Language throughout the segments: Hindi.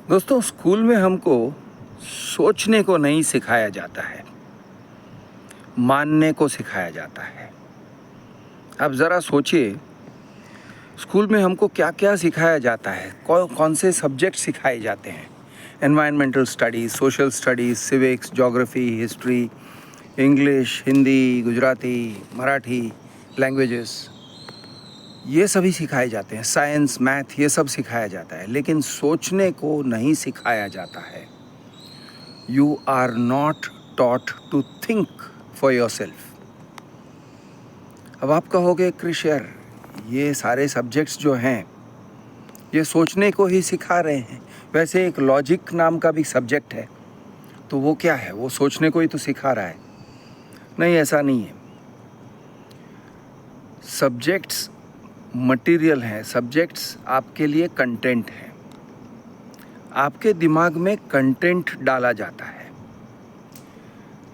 दोस्तों, स्कूल में हमको सोचने को नहीं सिखाया जाता है, मानने को सिखाया जाता है। अब ज़रा सोचिए, स्कूल में हमको क्या क्या सिखाया जाता है, कौन से सब्जेक्ट सिखाए जाते हैं। Environmental studies, social studies, civics, geography, history, English, Hindi, Gujarati, Marathi, languages, ये सभी सिखाए जाते हैं। साइंस, मैथ, ये सब सिखाया जाता है, लेकिन सोचने को नहीं सिखाया जाता है। You are not taught to think for yourself. अब आप कहोगे क्रिश यार, ये सारे सब्जेक्ट्स जो हैं ये सोचने को ही सिखा रहे हैं। वैसे एक लॉजिक नाम का भी सब्जेक्ट है, तो वो क्या है, वो सोचने को ही तो सिखा रहा है। नहीं, ऐसा नहीं है। सब्जेक्ट्स मटेरियल हैं, सब्जेक्ट्स आपके लिए कंटेंट है। आपके दिमाग में कंटेंट डाला जाता है,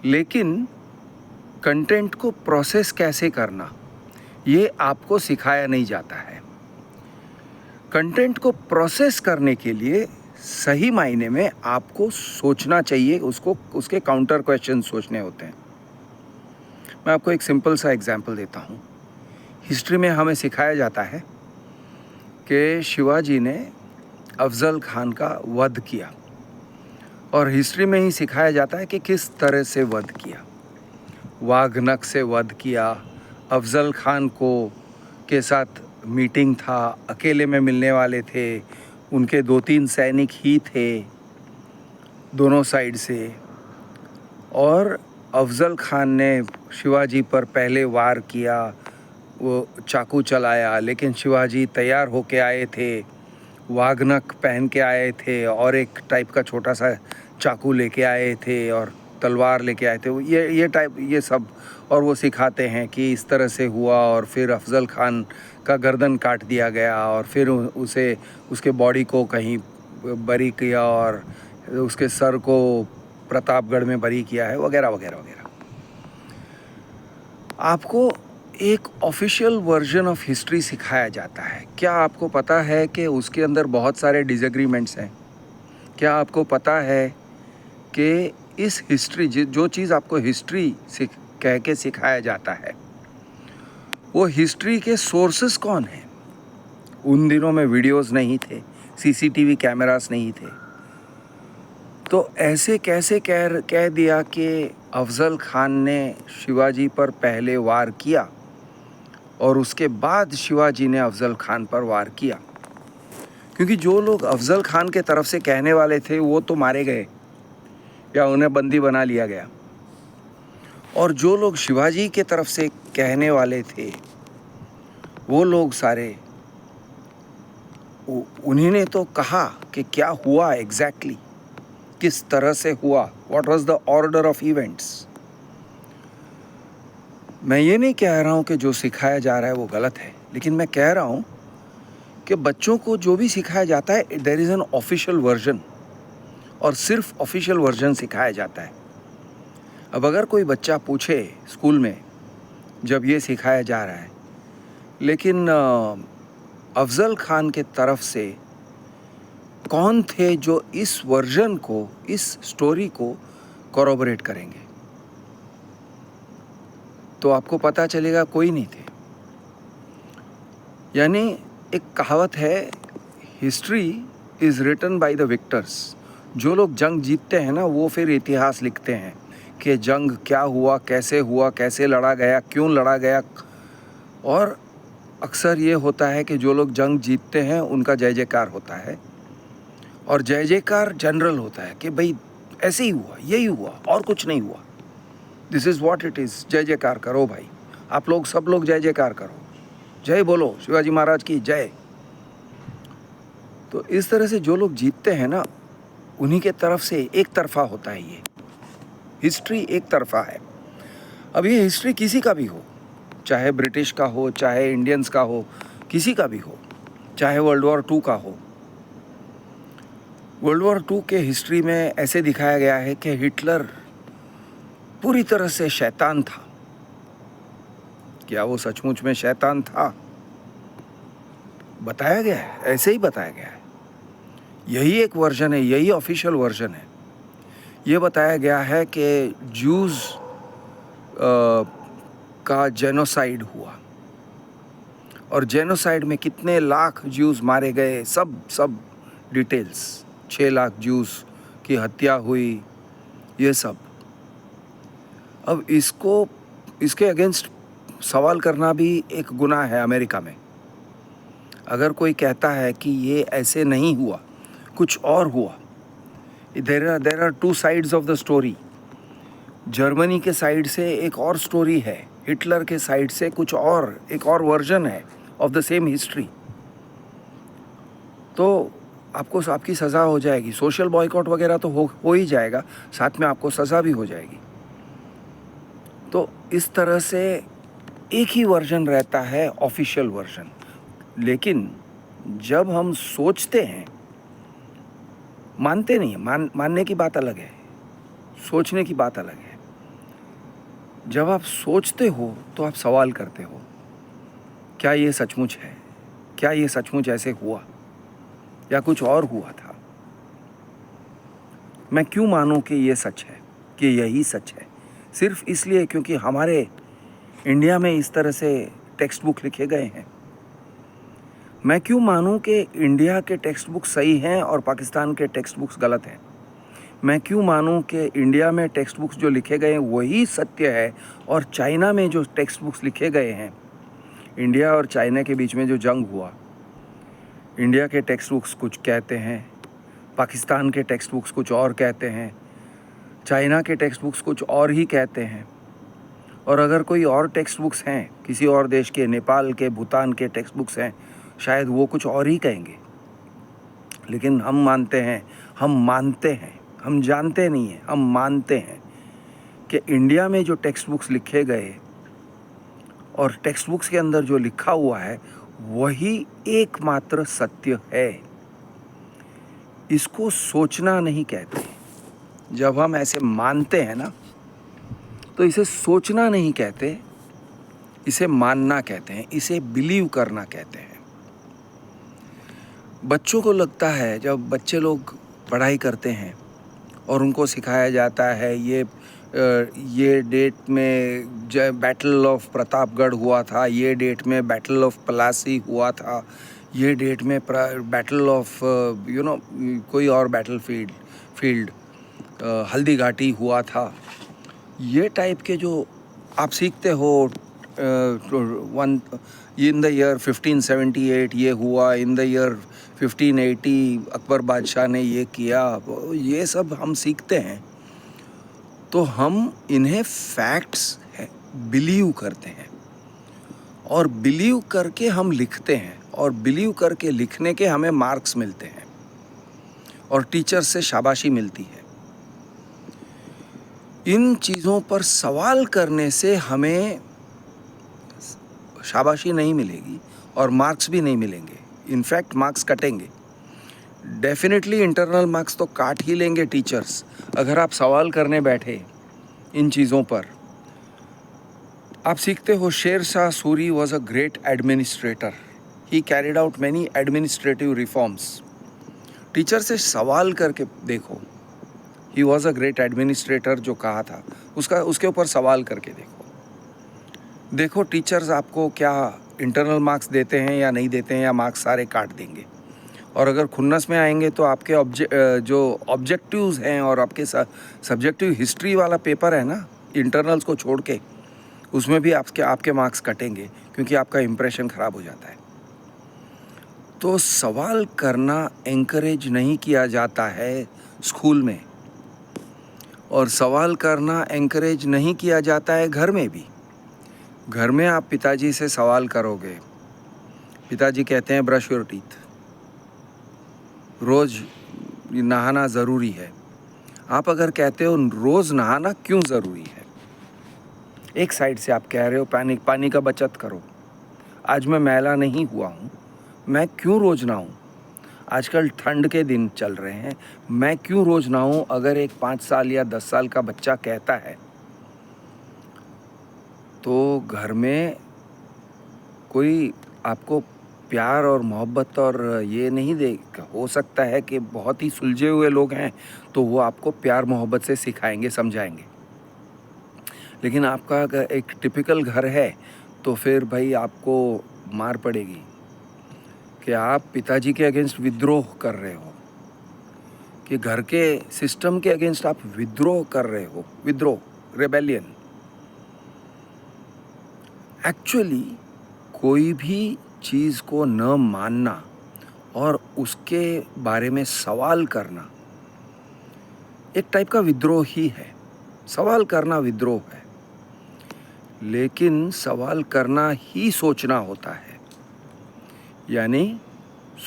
लेकिन कंटेंट को प्रोसेस कैसे करना ये आपको सिखाया नहीं जाता है। कंटेंट को प्रोसेस करने के लिए सही मायने में आपको सोचना चाहिए, उसके काउंटर क्वेश्चन सोचने होते हैं। मैं आपको एक सिंपल सा एग्जांपल देता हूँ। हिस्ट्री में हमें सिखाया जाता है कि शिवाजी ने अफजल खान का वध किया, और हिस्ट्री में ही सिखाया जाता है कि किस तरह से वध किया। वाघनख से वध किया। अफजल खान को के साथ मीटिंग था, अकेले में मिलने वाले थे, उनके 2-3 सैनिक ही थे दोनों साइड से, और अफजल खान ने शिवाजी पर पहले वार किया, वो चाकू चलाया, लेकिन शिवाजी तैयार होके आए थे, वाघनख पहन के आए थे और एक टाइप का छोटा सा चाकू लेके आए थे और तलवार लेके आए थे। ये सब, और वो सिखाते हैं कि इस तरह से हुआ, और फिर अफजल खान का गर्दन काट दिया गया, और फिर उसके बॉडी को कहीं बरी किया, और उसके सर को प्रतापगढ़ में बरी किया है, वगैरह वगैरह वगैरह। आपको एक ऑफिशियल वर्जन ऑफ हिस्ट्री सिखाया जाता है। क्या आपको पता है कि उसके अंदर बहुत सारे डिसएग्रीमेंट्स हैं? क्या आपको पता है कि इस हिस्ट्री, जो चीज़ आपको हिस्ट्री कह के सिखाया जाता है, वो हिस्ट्री के सोर्सेस कौन हैं? उन दिनों में वीडियोस नहीं थे, सीसीटीवी कैमरास नहीं थे, तो ऐसे कैसे कह दिया कि अफजल खान ने शिवाजी पर पहले वार किया और उसके बाद शिवाजी ने अफजल खान पर वार किया? क्योंकि जो लोग अफजल खान के तरफ से कहने वाले थे वो तो मारे गए या उन्हें बंदी बना लिया गया, और जो लोग शिवाजी के तरफ से कहने वाले थे वो लोग सारे, उन्हीं ने तो कहा कि क्या हुआ एग्जैक्टली, किस तरह से हुआ, what was the order of events. मैं ये नहीं कह रहा हूँ कि जो सिखाया जा रहा है वो गलत है, लेकिन मैं कह रहा हूँ कि बच्चों को जो भी सिखाया जाता है, there is an official version, और सिर्फ ऑफिशियल वर्जन सिखाया जाता है। अब अगर कोई बच्चा पूछे स्कूल में जब ये सिखाया जा रहा है, लेकिन अफजल खान के तरफ से कौन थे जो इस वर्जन को, इस स्टोरी को कॉरोबोरेट करेंगे, तो आपको पता चलेगा कोई नहीं थे। यानी एक कहावत है, history is written by the victors. जो लोग जंग जीतते हैं ना, वो फिर इतिहास लिखते हैं कि जंग क्या हुआ, कैसे लड़ा गया, क्यों लड़ा गया। और अक्सर ये होता है कि जो लोग जंग जीतते हैं उनका जय जयकार होता है, और जय जयकार जनरल होता है कि भाई ऐसे ही हुआ, यही हुआ, और कुछ नहीं हुआ, this is what it is. जय जयकार करो भाई, आप लोग, सब लोग जय जयकार करो, जय बोलो शिवाजी महाराज की जय। तो इस तरह से जो लोग जीतते हैं ना, उन्हीं के तरफ से एक तरफा होता है। ये हिस्ट्री एक तरफा है। अब ये हिस्ट्री किसी का भी हो, चाहे ब्रिटिश का हो, चाहे इंडियंस का हो, किसी का भी हो, चाहे वर्ल्ड वॉर 2 का हो। वर्ल्ड वॉर 2 के हिस्ट्री में ऐसे दिखाया गया है कि हिटलर पूरी तरह से शैतान था। क्या वो सचमुच में शैतान था? बताया गया है, ऐसे ही बताया गया है। यही एक वर्जन है, यही ऑफिशियल वर्जन है। ये बताया गया है कि जूस का जेनोसाइड हुआ, और जेनोसाइड में कितने लाख ज्यूज मारे गए, सब डिटेल्स, 6 लाख ज्यूज की हत्या हुई, ये सब। अब इसके अगेंस्ट सवाल करना भी एक गुनाह है अमेरिका में। अगर कोई कहता है कि ये ऐसे नहीं हुआ, कुछ और हुआ, there are 2 sides of the story. Germany के साइड से एक और स्टोरी है, हिटलर के साइड से कुछ और, एक और वर्जन है ऑफ द सेम हिस्ट्री। तो आपकी सज़ा हो जाएगी, सोशल बॉयकॉट वगैरह तो हो ही जाएगा, साथ में आपको सज़ा भी हो जाएगी। तो इस तरह से एक ही वर्जन रहता है, ऑफिशियल वर्जन। लेकिन जब हम सोचते हैं, मानते नहीं, मानने की बात अलग है, सोचने की बात अलग है। जब आप सोचते हो तो आप सवाल करते हो, क्या ये सचमुच है? क्या ये सचमुच ऐसे हुआ या कुछ और हुआ था? मैं क्यों मानूं कि ये सच है, कि यही सच है? सिर्फ इसलिए क्योंकि हमारे इंडिया में इस तरह से टेक्स्ट बुक लिखे गए हैं। मैं क्यों मानूं कि इंडिया के टेक्स्ट बुक सही हैं और पाकिस्तान के टेक्स्ट बुक्स गलत हैं? मैं क्यों मानूं कि इंडिया में टेक्स्ट बुक्स जो लिखे गए हैं वही सत्य है, और चाइना में जो टेक्स्ट बुक्स लिखे गए हैं, इंडिया और चाइना के बीच में जो जंग हुआ, इंडिया के टेक्स्ट बुक्स कुछ कहते हैं, पाकिस्तान के टेक्स्ट बुक्स कुछ और कहते हैं, चाइना के टेक्स्ट बुक्स कुछ और ही कहते हैं। और अगर कोई और टेक्स्ट बुक्स हैं, किसी और देश के, नेपाल के, भूटान के टेक्स्ट बुक्स हैं, शायद वो कुछ और ही कहेंगे। लेकिन हम मानते हैं, हम जानते नहीं हैं, हम मानते हैं कि इंडिया में जो टेक्स्ट बुक्स लिखे गए और टेक्स्ट बुक्स के अंदर जो लिखा हुआ है वही एकमात्र सत्य है। इसको सोचना नहीं कहते। जब हम ऐसे मानते हैं ना, तो इसे सोचना नहीं कहते, इसे मानना कहते हैं, इसे बिलीव करना कहते हैं। बच्चों को लगता है, जब बच्चे लोग पढ़ाई करते हैं और उनको सिखाया जाता है ये डेट में बैटल ऑफ प्रतापगढ़ हुआ था, ये डेट में बैटल ऑफ पलासी हुआ था, ये डेट में बैटल ऑफ कोई और बैटल फील्ड हल्दी घाटी हुआ था। ये टाइप के जो आप सीखते हो, इन द ईयर 1578 ये हुआ, इन द ईयर 1580 अकबर बादशाह ने ये किया, ये सब हम सीखते हैं। तो हम इन्हें फैक्ट्स बिलीव करते हैं, और बिलीव करके हम लिखते हैं, और बिलीव करके लिखने के हमें मार्क्स मिलते हैं और टीचर से शाबाशी मिलती है। इन चीज़ों पर सवाल करने से हमें शाबाशी नहीं मिलेगी और मार्क्स भी नहीं मिलेंगे। इनफैक्ट मार्क्स कटेंगे। डेफिनेटली इंटरनल मार्क्स तो काट ही लेंगे टीचर्स, अगर आप सवाल करने बैठे इन चीज़ों पर। आप सीखते हो, Sher Shah Suri was a great administrator, he carried out many administrative reforms. Teacher से सवाल करके देखो, he was a great administrator जो कहा था, उसके ऊपर सवाल करके देखो टीचर्स आपको क्या इंटरनल मार्क्स देते हैं या नहीं देते हैं, या मार्क्स सारे काट देंगे। और अगर खुन्नस में आएंगे तो आपके जो ऑब्जेक्टिव्स हैं और आपके सब्जेक्टिव हिस्ट्री वाला पेपर है ना, इंटरनल्स को छोड़ के, उसमें भी आपके मार्क्स कटेंगे, क्योंकि आपका इम्प्रेशन ख़राब हो जाता है। तो सवाल करना एंकरेज नहीं किया जाता है स्कूल में, और सवाल करना एंकरेज नहीं किया जाता है घर में भी। घर में आप पिताजी से सवाल करोगे, पिताजी कहते हैं ब्रश योर टीथ, रोज़ नहाना ज़रूरी है। आप अगर कहते हो रोज़ नहाना क्यों ज़रूरी है, एक साइड से आप कह रहे हो पानी का बचत करो, आज मैं मैला नहीं हुआ हूँ, मैं क्यों रोज़ नहाऊं, आजकल ठंड के दिन चल रहे हैं, मैं क्यों रोज़ नहाऊं। अगर एक 5 साल या 10 साल का बच्चा कहता है तो घर में कोई आपको प्यार और मोहब्बत और ये नहीं दे। हो सकता है कि बहुत ही सुलझे हुए लोग हैं तो वो आपको प्यार मोहब्बत से सिखाएंगे, समझाएंगे। लेकिन आपका अगर एक टिपिकल घर है तो फिर भाई आपको मार पड़ेगी कि आप पिताजी के अगेंस्ट विद्रोह कर रहे हो, कि घर के सिस्टम के अगेंस्ट आप विद्रोह कर रहे हो। विद्रोह, रेबेलियन। एक्चुअली कोई भी चीज़ को न मानना और उसके बारे में सवाल करना एक टाइप का विद्रोह ही है। सवाल करना विद्रोह है, लेकिन सवाल करना ही सोचना होता है। यानी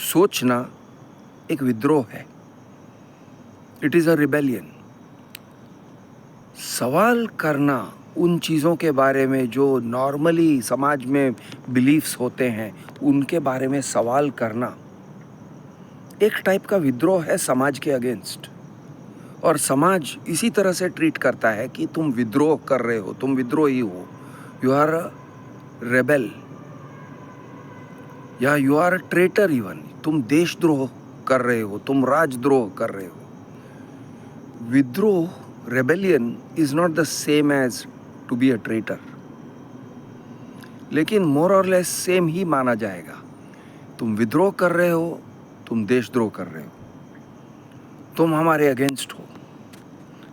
सोचना एक विद्रोह है। It is a rebellion. सवाल करना उन चीज़ों के बारे में जो नॉर्मली समाज में बिलीफ्स होते हैं, उनके बारे में सवाल करना एक टाइप का विद्रोह है समाज के अगेंस्ट। और समाज इसी तरह से ट्रीट करता है कि तुम विद्रोह कर रहे हो, तुम विद्रोही हो, यू आर अ रेबेल, या you are a traitor. Even तुम देशद्रोह कर रहे हो, तुम राजद्रोह कर रहे हो। विद्रोह, rebellion is not the same as to be a traitor, लेकिन मोर और लेस सेम ही माना जाएगा। तुम विद्रोह कर रहे हो, तुम देशद्रोह कर रहे हो, तुम हमारे अगेंस्ट हो,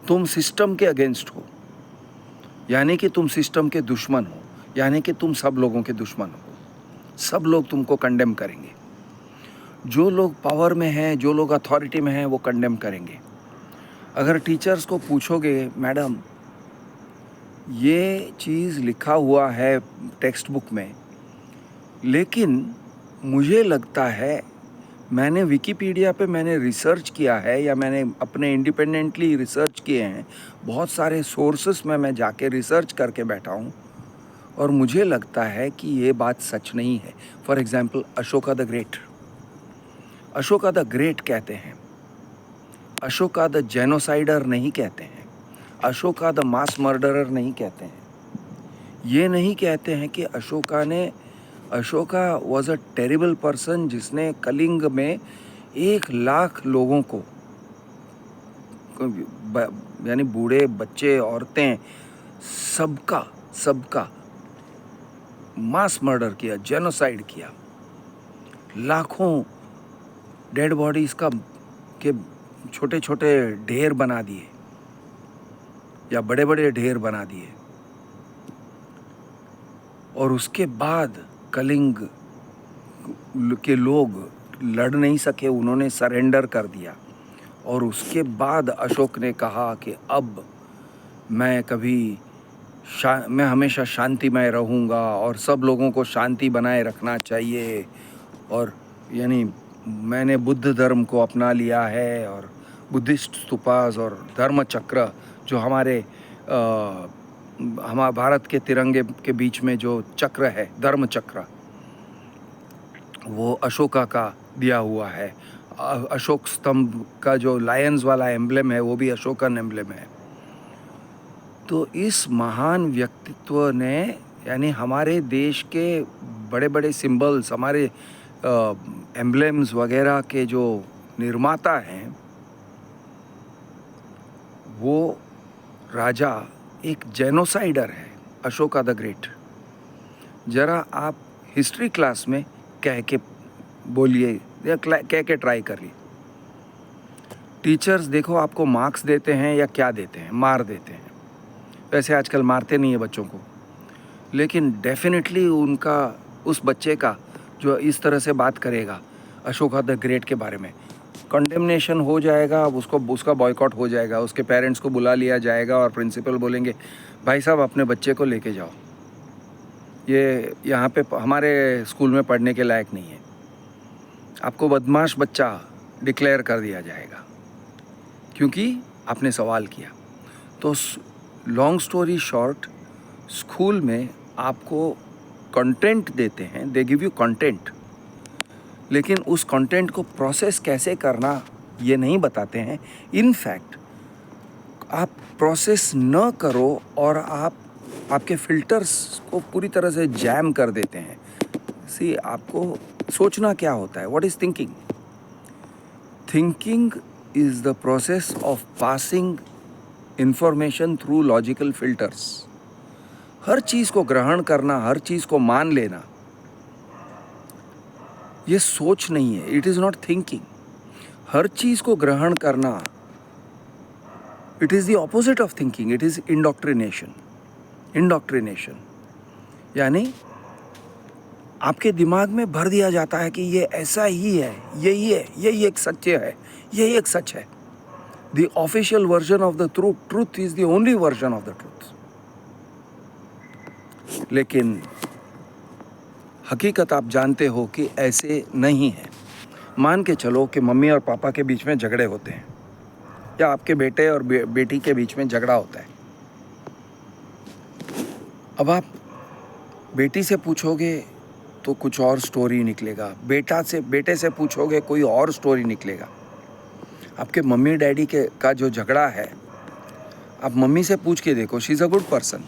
तुम सिस्टम के अगेंस्ट हो, यानी कि तुम सिस्टम के दुश्मन हो, यानी कि तुम सब लोगों के दुश्मन हो। सब लोग तुमको कंडेम करेंगे। जो लोग पावर में हैं, जो लोग अथॉरिटी में हैं, वो कंडेम करेंगे। अगर टीचर्स को पूछोगे, मैडम ये चीज़ लिखा हुआ है टेक्स्ट बुक में, लेकिन मुझे लगता है, मैंने विकिपीडिया पे मैंने रिसर्च किया है, या मैंने अपने इंडिपेंडेंटली रिसर्च किए हैं, बहुत सारे सोर्सेस में मैं जाके रिसर्च करके बैठा हूँ, और मुझे लगता है कि ये बात सच नहीं है। For example, Ashoka the great. Ashoka the great कहते हैं, अशोका द जेनोसाइडर नहीं कहते हैं, अशोका द मास मर्डरर नहीं कहते हैं। ये नहीं कहते हैं कि Ashoka was a terrible person जिसने कलिंग में 1,00,000 लोगों को, यानी बूढ़े, बच्चे, औरतें, सबका मास मर्डर किया, जेनोसाइड किया। लाखों डेड बॉडीज के छोटे छोटे ढेर बना दिए, या बड़े बड़े ढेर बना दिए। और उसके बाद कलिंग के लोग लड़ नहीं सके, उन्होंने सरेंडर कर दिया। और उसके बाद अशोक ने कहा कि अब मैं हमेशा शांतिमय रहूँगा और सब लोगों को शांति बनाए रखना चाहिए। और यानी मैंने बुद्ध धर्म को अपना लिया है, और बुद्धिस्ट स्तूपास और धर्म चक्र जो हमारे भारत के तिरंगे के बीच में जो चक्र है, धर्म चक्र, वो अशोका का दिया हुआ है। अशोक स्तंभ का जो लायंस वाला एम्ब्लेम है, वो भी अशोकन एम्ब्लेम है। तो इस महान व्यक्तित्व ने, यानी हमारे देश के बड़े बड़े सिंबल्स, हमारे एम्ब्लेम्स वगैरह के जो निर्माता हैं, वो राजा एक जेनोसाइडर है, अशोका द ग्रेट। ज़रा आप हिस्ट्री क्लास में कह के बोलिए, या कह के ट्राई करिए। टीचर्स देखो आपको मार्क्स देते हैं या क्या देते हैं, मार देते हैं। वैसे आजकल मारते नहीं है बच्चों को, लेकिन डेफिनेटली उस बच्चे का जो इस तरह से बात करेगा अशोका द ग्रेट के बारे में, कंडेमनेशन हो जाएगा, उसका बॉयकॉट हो जाएगा, उसके पेरेंट्स को बुला लिया जाएगा और प्रिंसिपल बोलेंगे, भाई साहब अपने बच्चे को लेके जाओ, ये यहाँ पे हमारे स्कूल में पढ़ने के लायक नहीं है, आपको बदमाश बच्चा डिक्लेयर कर दिया जाएगा, क्योंकि आपने सवाल किया। तो लॉन्ग स्टोरी शॉर्ट, स्कूल में आपको कंटेंट देते हैं, दे गिव यू कंटेंट, लेकिन उस कंटेंट को प्रोसेस कैसे करना ये नहीं बताते हैं। इनफैक्ट आप प्रोसेस न करो और आपके फिल्टर्स को पूरी तरह से जैम कर देते हैं। आपको सोचना क्या होता है? What is thinking? Thinking is the process of passing information through logical filters. हर चीज को ग्रहण करना, हर चीज को मान लेना, ये सोच नहीं है। It is not thinking. हर चीज को ग्रहण करना, it is the opposite of thinking. It is indoctrination. Indoctrination यानी आपके दिमाग में भर दिया जाता है कि ये ऐसा ही है, यही है, यही एक सत्य है, यही एक सच है। The official version of the truth is the only version of the truth. लेकिन हकीकत आप जानते हो कि ऐसे नहीं है। मान के चलो कि मम्मी और पापा के बीच में झगड़े होते हैं, या आपके बेटे और बेटी के बीच में झगड़ा होता है। अब आप बेटी से पूछोगे तो कुछ और स्टोरी निकलेगा, बेटे से पूछोगे कोई और स्टोरी निकलेगा। आपके मम्मी डैडी का जो झगड़ा है, आप मम्मी से पूछ के देखो, she is a good person,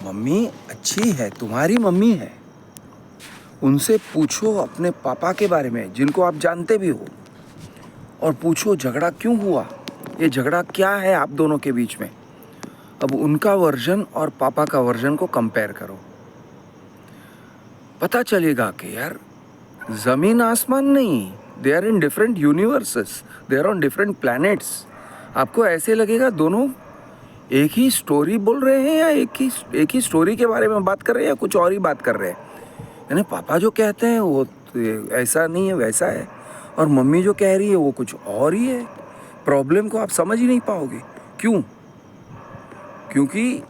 mummy अच्छी है, तुम्हारी मम्मी है। उनसे पूछो अपने पापा के बारे में, जिनको आप जानते भी हो, और पूछो झगड़ा क्यों हुआ, ये झगड़ा क्या है आप दोनों के बीच में। अब उनका वर्जन और पापा का वर्जन को कंपेयर करो, पता चलेगा कि यार ज़मीन आसमान नहीं, they are in different universes, they are on different planets. आपको ऐसे लगेगा दोनों एक ही स्टोरी बोल रहे हैं, या एक ही स्टोरी के बारे में बात कर रहे हैं, या कुछ और ही बात कर रहे हैं। यानी पापा जो कहते हैं वो ऐसा नहीं है, वैसा है, और मम्मी जो कह रही है वो कुछ और ही है। प्रॉब्लम को आप समझ ही नहीं पाओगे। क्यों? क्योंकि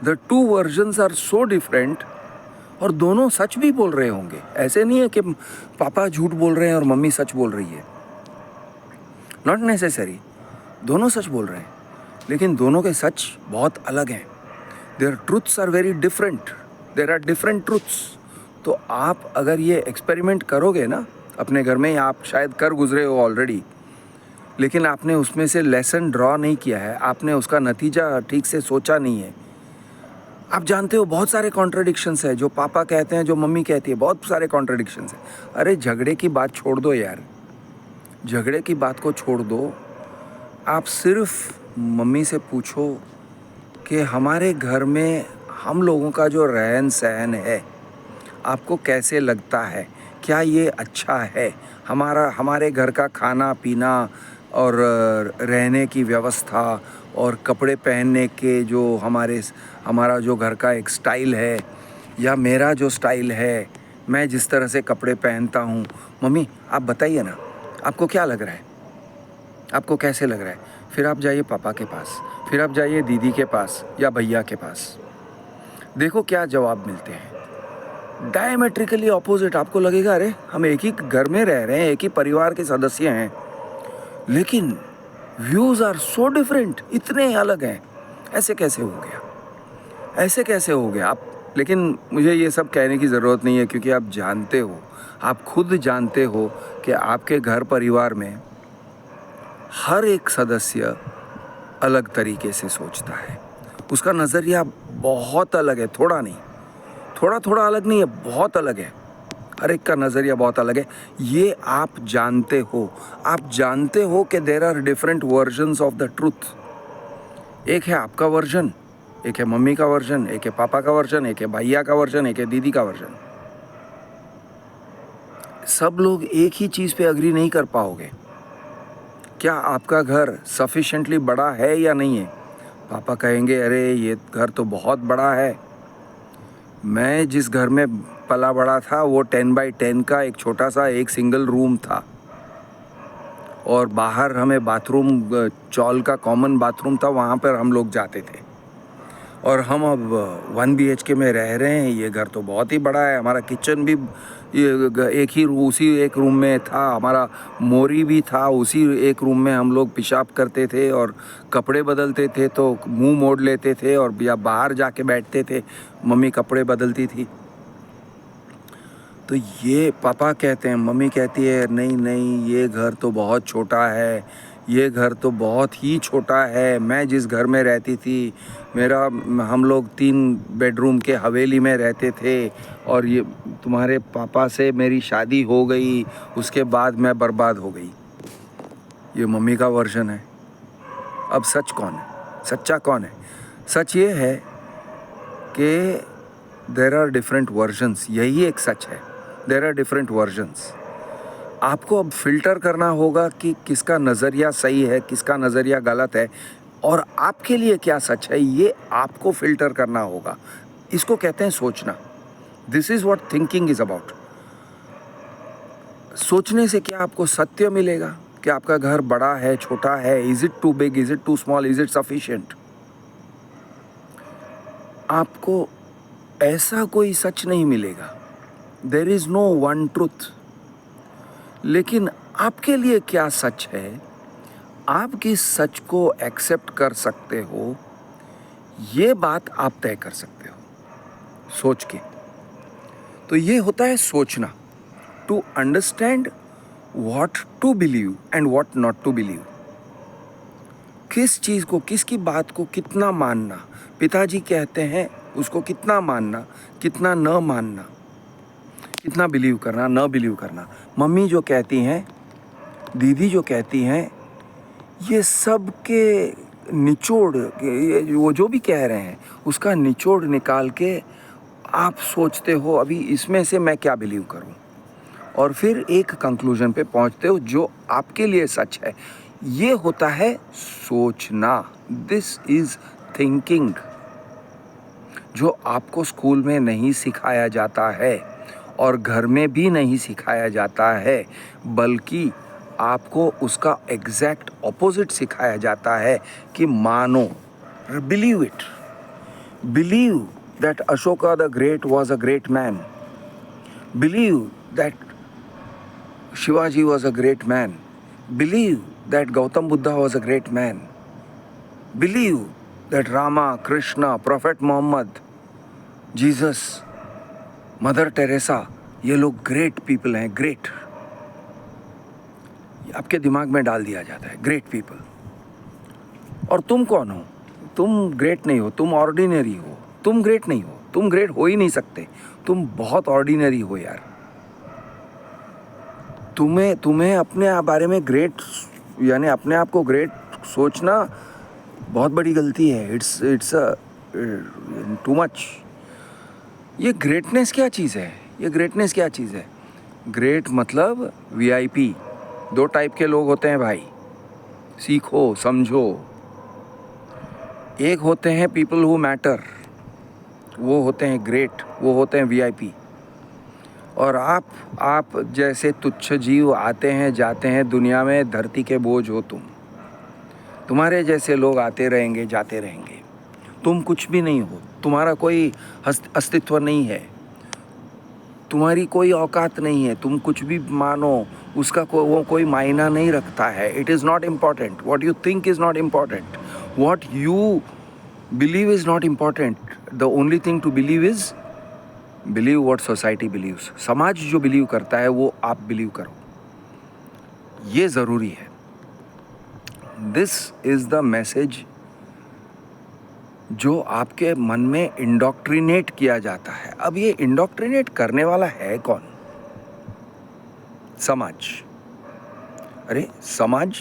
the two versions are so different, और दोनों सच भी बोल रहे होंगे। ऐसे नहीं है कि पापा झूठ बोल रहे हैं और मम्मी सच बोल रही है, नॉट नेसेसरी। दोनों सच बोल रहे हैं, लेकिन दोनों के सच बहुत अलग हैं। Their truths are very different, there are different truths. तो आप अगर ये एक्सपेरिमेंट करोगे ना अपने घर में, या आप शायद कर गुजरे हो ऑलरेडी, लेकिन आपने उसमें से लेसन ड्रॉ नहीं किया है, आपने उसका नतीजा ठीक से सोचा नहीं है। आप जानते हो बहुत सारे कॉन्ट्रडिक्शंस है, जो पापा कहते हैं, जो मम्मी कहती है, बहुत सारे कॉन्ट्रडिक्शंस है। अरे झगड़े की बात छोड़ दो यार, झगड़े की बात को छोड़ दो। आप सिर्फ मम्मी से पूछो कि हमारे घर में हम लोगों का जो रहन सहन है आपको कैसे लगता है, क्या ये अच्छा है? हमारे घर का खाना पीना और रहने की व्यवस्था और कपड़े पहनने के जो हमारा जो घर का एक स्टाइल है, या मेरा जो स्टाइल है, मैं जिस तरह से कपड़े पहनता हूँ, मम्मी आप बताइए ना, आपको क्या लग रहा है, आपको कैसे लग रहा है? फिर आप जाइए पापा के पास, फिर आप जाइए दीदी के पास या भैया के पास, देखो क्या जवाब मिलते हैं। Diametrically opposite. आपको लगेगा अरे हम एक ही घर में रह रहे हैं, एक ही परिवार के सदस्य हैं, लेकिन व्यूज आर सो डिफरेंट, इतने अलग हैं। ऐसे कैसे हो गया, ऐसे कैसे हो गया आप? लेकिन मुझे ये सब कहने की ज़रूरत नहीं है, क्योंकि आप जानते हो, आप खुद जानते हो कि आपके घर परिवार में हर एक सदस्य अलग तरीके से सोचता है। उसका नज़रिया बहुत अलग है, थोड़ा नहीं, थोड़ा अलग नहीं है, बहुत अलग है। हर एक का नज़रिया बहुत अलग है। ये आप जानते हो। आप जानते हो कि there are different versions of the truth. एक है आपका वर्जन, एक है मम्मी का वर्जन, एक है पापा का वर्जन, एक है भैया का वर्जन, एक है दीदी का वर्जन। सब लोग एक ही चीज़ पे अग्री नहीं कर पाओगे। क्या आपका घर सफिशेंटली बड़ा है या नहीं है? पापा कहेंगे अरे ये घर तो बहुत बड़ा है, मैं जिस घर में पला बड़ा था वो 10x10 का एक छोटा सा एक सिंगल रूम था, और बाहर हमें बाथरूम चॉल का कॉमन बाथरूम था, वहाँ पर हम लोग जाते थे। और हम अब 1 BHK में रह रहे हैं, ये घर तो बहुत ही बड़ा है। हमारा किचन भी उसी एक रूम में था, हमारा मोरी भी था, उसी एक रूम में हम लोग पेशाब करते थे और कपड़े बदलते थे तो मुंह मोड़ लेते थे, और या बाहर जाके बैठते थे, मम्मी कपड़े बदलती थी। तो ये पापा कहते हैं, मम्मी कहती है नहीं नहीं ये घर तो बहुत छोटा है, ये घर तो बहुत ही छोटा है, मैं जिस घर में रहती थी हम लोग 3 बेडरूम के हवेली में रहते थे, और ये तुम्हारे पापा से मेरी शादी हो गई, उसके बाद मैं बर्बाद हो गई। ये मम्मी का वर्जन है। अब सच कौन है? सच्चा कौन है? सच ये है कि देयर आर डिफरेंट वर्जन्स, यही एक सच है। There are different versions. आपको अब फिल्टर करना होगा कि किसका नज़रिया सही है, किसका नज़रिया गलत है, और आपके लिए क्या सच है, ये आपको फिल्टर करना होगा। इसको कहते हैं सोचना। This is what thinking is about. सोचने से क्या आपको सत्य मिलेगा कि आपका घर बड़ा है, छोटा है, is it too big, is it too small, is it sufficient? आपको ऐसा कोई सच नहीं मिलेगा। There is no one truth. लेकिन आपके लिए क्या सच है, आप किस सच को एक्सेप्ट कर सकते हो, ये बात आप तय कर सकते हो सोच के। तो ये होता है सोचना, to understand what to believe and what not to believe. किस चीज़ को, किसकी बात को कितना मानना, पिताजी कहते हैं उसको कितना मानना, कितना न मानना, कितना बिलीव करना, न बिलीव करना। मम्मी जो कहती हैं, दीदी जो कहती हैं, ये सब के निचोड़, ये वो जो भी कह रहे हैं उसका निचोड़ निकाल के आप सोचते हो अभी इसमें से मैं क्या बिलीव करूं, और फिर एक कंक्लूजन पे पहुंचते हो जो आपके लिए सच है। ये होता है सोचना। दिस इज थिंकिंग, जो आपको स्कूल में नहीं सिखाया जाता है और घर में भी नहीं सिखाया जाता है, बल्कि आपको उसका एग्जैक्ट ऑपोजिट सिखाया जाता है कि मानो, believe it, believe that Ashoka the great was a great man, believe that Shivaji was a great man, believe that Gautam Buddha was a great man, believe that Rama, Krishna, prophet Mohammed, Jesus, Mother Teresa, ये लोग ग्रेट पीपल हैं। ग्रेट आपके दिमाग में डाल दिया जाता है, ग्रेट पीपल। और तुम कौन हो? तुम ग्रेट नहीं हो, तुम ऑर्डिनरी हो। तुम ग्रेट नहीं हो, तुम ग्रेट हो ही नहीं सकते, तुम बहुत ऑर्डिनरी हो यार। तुम्हें अपने बारे में ग्रेट, यानी अपने आप को ग्रेट सोचना बहुत बड़ी गलती है। It's too much. ये ग्रेटनेस क्या चीज़ है? ये ग्रेटनेस क्या चीज़ है? ग्रेट मतलब वीआईपी। 2 टाइप के लोग होते हैं भाई, सीखो समझो। एक होते हैं पीपल हु मैटर, वो होते हैं ग्रेट, वो होते हैं वीआईपी। और आप जैसे तुच्छ जीव आते हैं जाते हैं दुनिया में, धरती के बोझ हो तुम। तुम्हारे जैसे लोग आते रहेंगे जाते रहेंगे, तुम कुछ भी नहीं हो, तुम्हारा कोई अस्तित्व नहीं है, तुम्हारी कोई औकात नहीं है, तुम कुछ भी मानो उसका वो कोई मायना नहीं रखता है। It is not important. What you think is not important, what you believe is not important. The only thing to believe is believe what society believes. समाज जो बिलीव करता है वो आप बिलीव करो, ये ज़रूरी है। दिस इज़ द मैसेज जो आपके मन में इंडोक्ट्रिनेट किया जाता है। अब ये इंडोक्ट्रिनेट करने वाला है कौन? समाज। अरे समाज,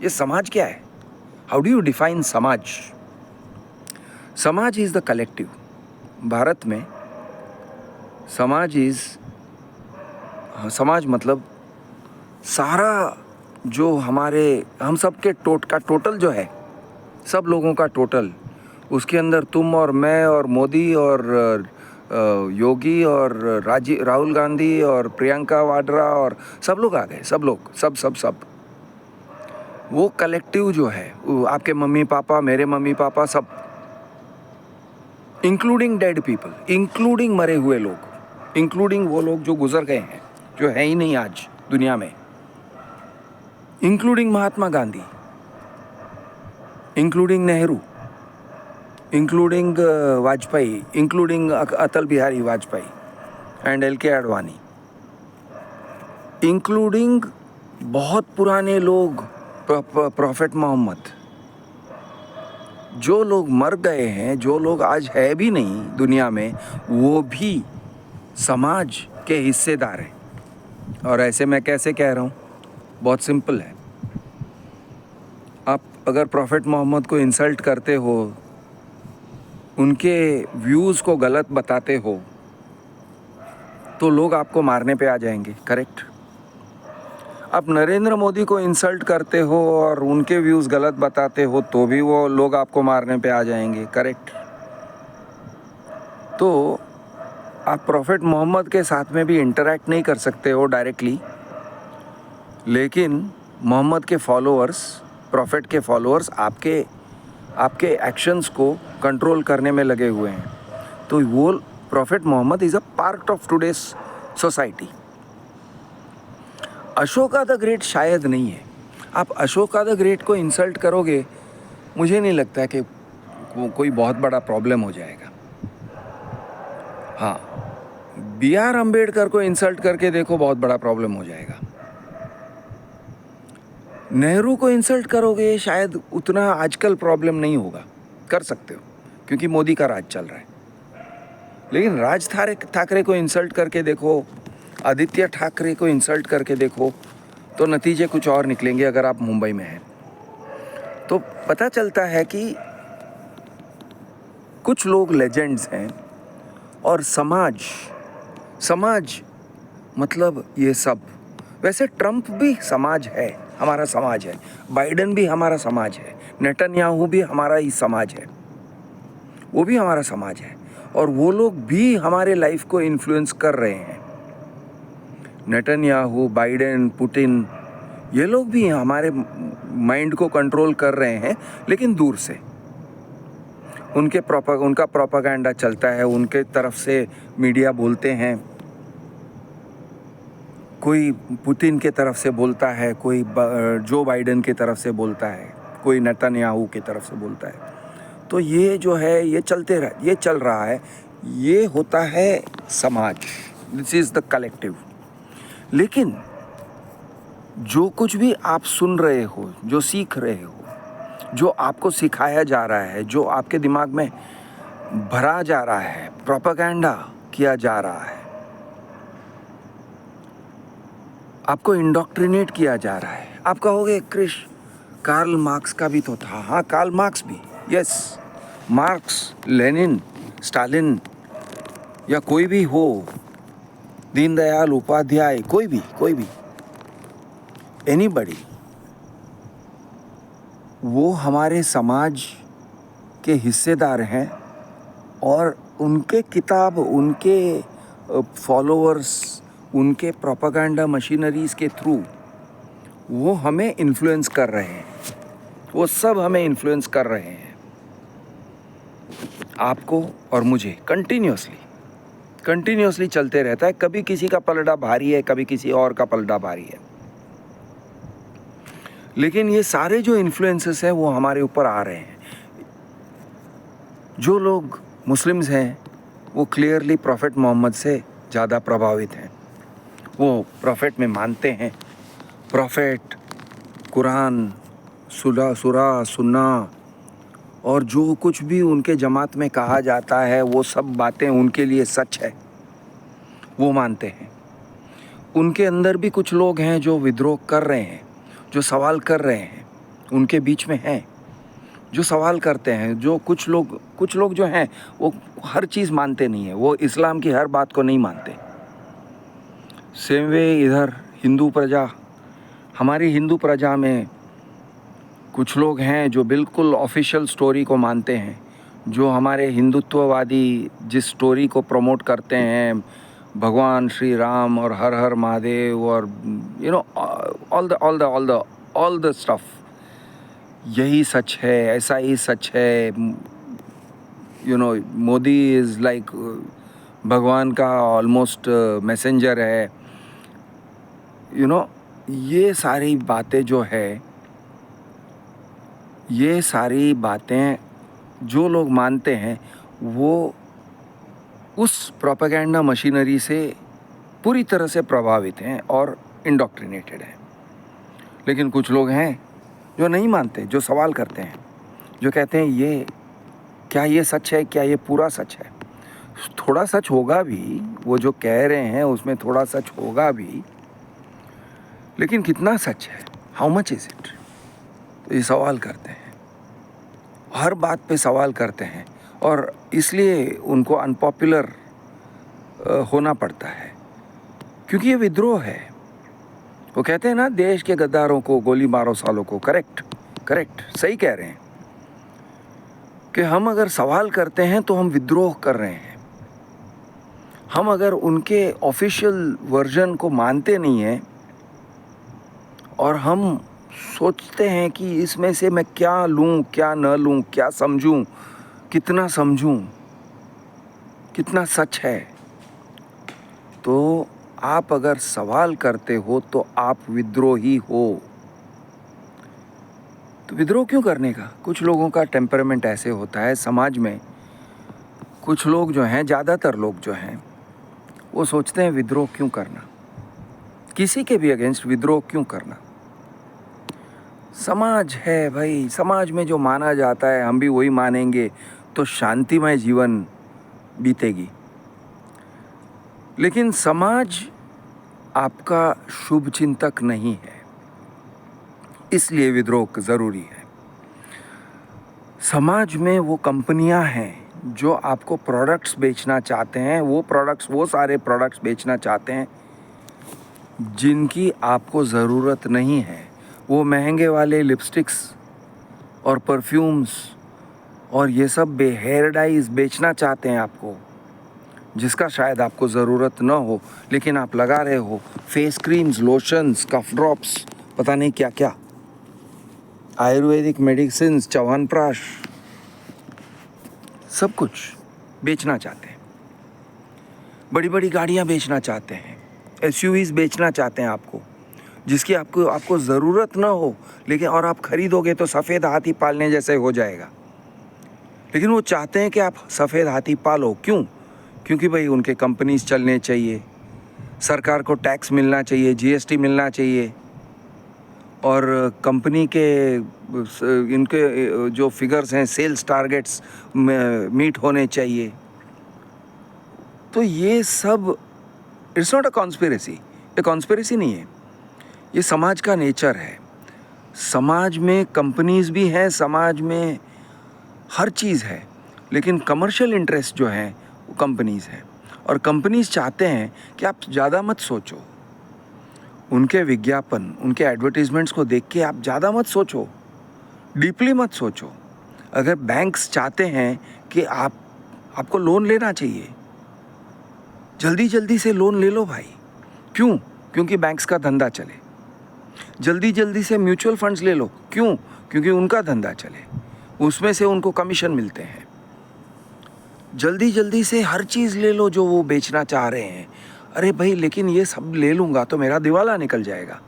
ये समाज क्या है? हाउ डू यू डिफाइन समाज? समाज इज़ द कलेक्टिव। भारत में समाज मतलब सारा जो हम सब के टोटल जो है, सब लोगों का टोटल, उसके अंदर तुम और मैं और मोदी और योगी और राहुल गांधी और प्रियंका वाड्रा और सब लोग आ गए, सब लोग, सब वो कलेक्टिव जो है, आपके मम्मी पापा, मेरे मम्मी पापा, सब, इंक्लूडिंग डेड पीपल, इंक्लूडिंग मरे हुए लोग, इंक्लूडिंग वो लोग जो गुजर गए हैं, जो है ही नहीं आज दुनिया में, including Mahatma Gandhi, including Nehru, including Vajpayee, including Atal Bihari Vajpayee and LK Advani, including बहुत पुराने लोग, प्रॉफेट मोहम्मद, जो लोग मर गए हैं, जो लोग आज है भी नहीं दुनिया में, वो भी समाज के हिस्सेदार हैं। और ऐसे मैं कैसे कह रहा हूँ, बहुत सिंपल है। आप अगर प्रॉफेट मोहम्मद को इंसल्ट करते हो, उनके व्यूज़ को गलत बताते हो, तो लोग आपको मारने पे आ जाएंगे, करेक्ट। आप नरेंद्र मोदी को इंसल्ट करते हो और उनके व्यूज़ गलत बताते हो, तो भी वो लोग आपको मारने पे आ जाएंगे, करेक्ट। तो आप प्रॉफेट मोहम्मद के साथ में भी इंटरैक्ट नहीं कर सकते हो डायरेक्टली, लेकिन मोहम्मद के फॉलोअर्स, प्रॉफेट के फॉलोअर्स आपके एक्शंस को कंट्रोल करने में लगे हुए हैं। तो वो prophet Mohammad is a part of today's society. Ashoka the great शायद नहीं है। आप अशोका द ग्रेट को इंसल्ट करोगे, मुझे नहीं लगता है कि कोई बहुत बड़ा प्रॉब्लम हो जाएगा। हाँ, B.R. अम्बेडकर को इंसल्ट करके देखो, बहुत बड़ा प्रॉब्लम हो जाएगा। नेहरू को इंसल्ट करोगे, शायद उतना आजकल प्रॉब्लम नहीं होगा, कर सकते हो क्योंकि मोदी का राज चल रहा है। लेकिन राज ठाकरे को इंसल्ट करके देखो, आदित्य ठाकरे को इंसल्ट करके देखो, तो नतीजे कुछ और निकलेंगे। अगर आप मुंबई में हैं तो पता चलता है कि कुछ लोग लेजेंड्स हैं और समाज मतलब ये सब। वैसे ट्रंप भी समाज है, हमारा समाज है। बाइडेन भी हमारा समाज है। नेतन्याहू भी हमारा ही समाज है, वो भी हमारा समाज है। और वो लोग भी हमारे लाइफ को इन्फ्लुएंस कर रहे हैं। नेतन्याहू, बाइडेन, पुतिन, ये लोग भी हमारे माइंड को कंट्रोल कर रहे हैं, लेकिन दूर से। उनका प्रोपेगेंडा चलता है, उनके तरफ से मीडिया बोलते हैं। कोई पुतिन के तरफ से बोलता है, कोई जो बाइडेन की तरफ से बोलता है, कोई नेतन्याहू की तरफ से बोलता है। तो ये जो है, ये चल रहा है। ये होता है समाज, दिस इज़ द कलेक्टिव। लेकिन जो कुछ भी आप सुन रहे हो, जो सीख रहे हो, जो आपको सिखाया जा रहा है, जो आपके दिमाग में भरा जा रहा है, प्रोपेगेंडा किया जा रहा है, आपको इंडोक्ट्रिनेट किया जा रहा है। आप कहोगे क्रिश, कार्ल मार्क्स का भी तो था। हाँ, कार्ल मार्क्स भी, यस। मार्क्स, लेनिन, स्टालिन या कोई भी हो, दीनदयाल उपाध्याय, कोई भी एनीबडी, वो हमारे समाज के हिस्सेदार हैं। और उनके किताब, उनके फॉलोअर्स, उनके प्रोपेगेंडा मशीनरीज के थ्रू वो हमें इन्फ्लुएंस कर रहे हैं। वो सब हमें इन्फ्लुएंस कर रहे हैं, आपको और मुझे। कंटिन्यूसली चलते रहता है। कभी किसी का पलड़ा भारी है, कभी किसी और का पलड़ा भारी है। लेकिन ये सारे जो इन्फ्लुएंसेस हैं वो हमारे ऊपर आ रहे हैं। जो लोग मुस्लिम्स हैं वो क्लियरली प्रॉफेट मोहम्मद से ज़्यादा प्रभावित हैं। वो प्रॉफेट में मानते हैं। प्रॉफेट, कुरान, सूरा, सुन्ना और जो कुछ भी उनके जमात में कहा जाता है, वो सब बातें उनके लिए सच है, वो मानते हैं। उनके अंदर भी कुछ लोग हैं जो विद्रोह कर रहे हैं, जो सवाल कर रहे हैं। उनके बीच में हैं जो सवाल करते हैं। जो कुछ लोग जो हैं वो हर चीज़ मानते नहीं हैं, वो इस्लाम की हर बात को नहीं मानते। सेम वे इधर हिंदू प्रजा, हमारी हिंदू प्रजा में कुछ लोग हैं जो बिल्कुल ऑफिशियल स्टोरी को मानते हैं, जो हमारे हिंदुत्ववादी जिस स्टोरी को प्रमोट करते हैं, भगवान श्री राम और हर हर महादेव और ऑल द स्टफ, यही सच है, ऐसा ही सच है। मोदी इज़ लाइक भगवान का ऑलमोस्ट मैसेंजर है। ये सारी बातें जो है, ये सारी बातें जो लोग मानते हैं वो उस प्रोपेगेंडा मशीनरी से पूरी तरह से प्रभावित हैं और इंडोक्ट्रिनेटेड हैं। लेकिन कुछ लोग हैं जो नहीं मानते, जो सवाल करते हैं, जो कहते हैं ये क्या ये सच है, क्या ये पूरा सच है। थोड़ा सच होगा भी, वो जो कह रहे हैं उसमें थोड़ा सच होगा भी, लेकिन कितना सच है, हाउ मच इज इट। तो ये सवाल करते हैं, हर बात पे सवाल करते हैं, और इसलिए उनको अनपॉपुलर होना पड़ता है, क्योंकि ये विद्रोह है। वो कहते हैं ना, देश के गद्दारों को गोली मारो सालों को। करेक्ट, सही कह रहे हैं कि हम अगर सवाल करते हैं तो हम विद्रोह कर रहे हैं। हम अगर उनके ऑफिशियल वर्जन को मानते नहीं हैं और हम सोचते हैं कि इसमें से मैं क्या लूँ, क्या न लूँ, क्या समझूँ, कितना समझूँ, कितना सच है, तो आप अगर सवाल करते हो तो आप विद्रोही हो। तो विद्रोह क्यों करने का? कुछ लोगों का टेम्परामेंट ऐसे होता है समाज में। कुछ लोग जो हैं, ज़्यादातर लोग जो हैं, वो सोचते हैं विद्रोह क्यों करना, किसी के भी अगेंस्ट विद्रोह क्यों करना। समाज है भाई, समाज में जो माना जाता है हम भी वही मानेंगे तो शांतिमय जीवन बीतेगी। लेकिन समाज आपका शुभ चिंतक नहीं है, इसलिए विद्रोह ज़रूरी है। समाज में वो कंपनियां हैं जो आपको प्रोडक्ट्स बेचना चाहते हैं, वो सारे प्रोडक्ट्स बेचना चाहते हैं जिनकी आपको ज़रूरत नहीं है। वो महंगे वाले लिपस्टिक्स और परफ्यूम्स और ये सब हेयर डाइज बेचना चाहते हैं आपको, जिसका शायद आपको ज़रूरत न हो, लेकिन आप लगा रहे हो। फेस क्रीम्स, लोशंस, कफ ड्रॉप्स, पता नहीं क्या क्या, आयुर्वेदिक मेडिसिन्स, च्यवनप्राश, सब कुछ बेचना चाहते हैं। बड़ी बड़ी गाड़ियाँ बेचना चाहते हैं, SUVs बेचना चाहते हैं आपको, जिसकी आपको ज़रूरत ना हो, लेकिन और आप खरीदोगे तो सफ़ेद हाथी पालने जैसे हो जाएगा। लेकिन वो चाहते हैं कि आप सफ़ेद हाथी पालो। क्यों? क्योंकि भाई उनके कंपनीज चलने चाहिए, सरकार को टैक्स मिलना चाहिए, GST मिलना चाहिए, और कंपनी के इनके जो फिगर्स हैं, सेल्स टारगेट्स मीट होने चाहिए। तो ये सब, इट्स नॉट अ कॉन्स्पिरेसी, ये कॉन्स्पिरेसी नहीं है, ये समाज का नेचर है। समाज में कंपनीज भी हैं, समाज में हर चीज़ है, लेकिन कमर्शियल इंटरेस्ट जो है वो कंपनीज हैं। और कंपनीज चाहते हैं कि आप ज़्यादा मत सोचो, उनके विज्ञापन, उनके एडवर्टीजमेंट्स को देख के आप ज़्यादा मत सोचो, डीपली मत सोचो। अगर बैंक्स चाहते हैं कि आपको लोन लेना चाहिए, जल्दी जल्दी से लोन ले लो भाई। क्यों? क्योंकि बैंक्स का धंधा चले। जल्दी जल्दी से म्यूचुअल फंड्स ले लो। क्यों? क्योंकि उनका धंधा चले, उसमें से उनको कमीशन मिलते हैं। जल्दी जल्दी से हर चीज़ ले लो जो वो बेचना चाह रहे हैं। अरे भाई, लेकिन ये सब ले लूँगा तो मेरा दिवाला निकल जाएगा,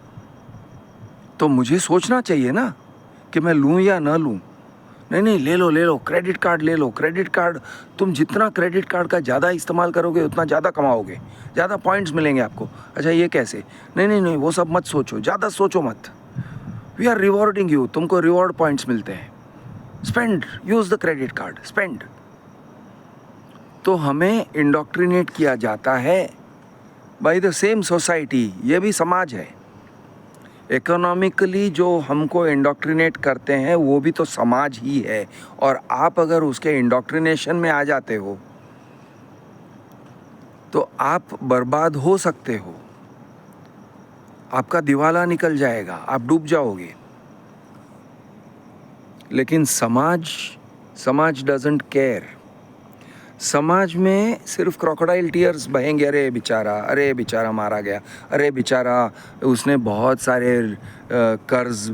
तो मुझे सोचना चाहिए ना कि मैं लूँ या ना लूँ। नहीं, ले लो, क्रेडिट कार्ड ले लो। क्रेडिट कार्ड, तुम जितना क्रेडिट कार्ड का ज़्यादा इस्तेमाल करोगे उतना ज़्यादा कमाओगे, ज़्यादा पॉइंट्स मिलेंगे आपको। अच्छा, ये कैसे? नहीं, वो सब मत सोचो, ज़्यादा सोचो मत। वी आर रिवॉर्डिंग यू, तुमको रिवॉर्ड पॉइंट्स मिलते हैं। Spend, use the credit card, spend. तो हमें इंडोक्ट्रिनेट किया जाता है बाय द सेम सोसाइटी। ये भी समाज है। इकोनॉमिकली जो हमको इंडोक्ट्रिनेट करते हैं वो भी तो समाज ही है। और आप अगर उसके इंडोक्ट्रिनेशन में आ जाते हो तो आप बर्बाद हो सकते हो, आपका दिवाला निकल जाएगा, आप डूब जाओगे। लेकिन समाज डजंट केयर। समाज में सिर्फ क्रोकोडाइल टीयर्स बहेंगे। अरे बेचारा मारा गया, अरे बेचारा उसने बहुत सारे कर्ज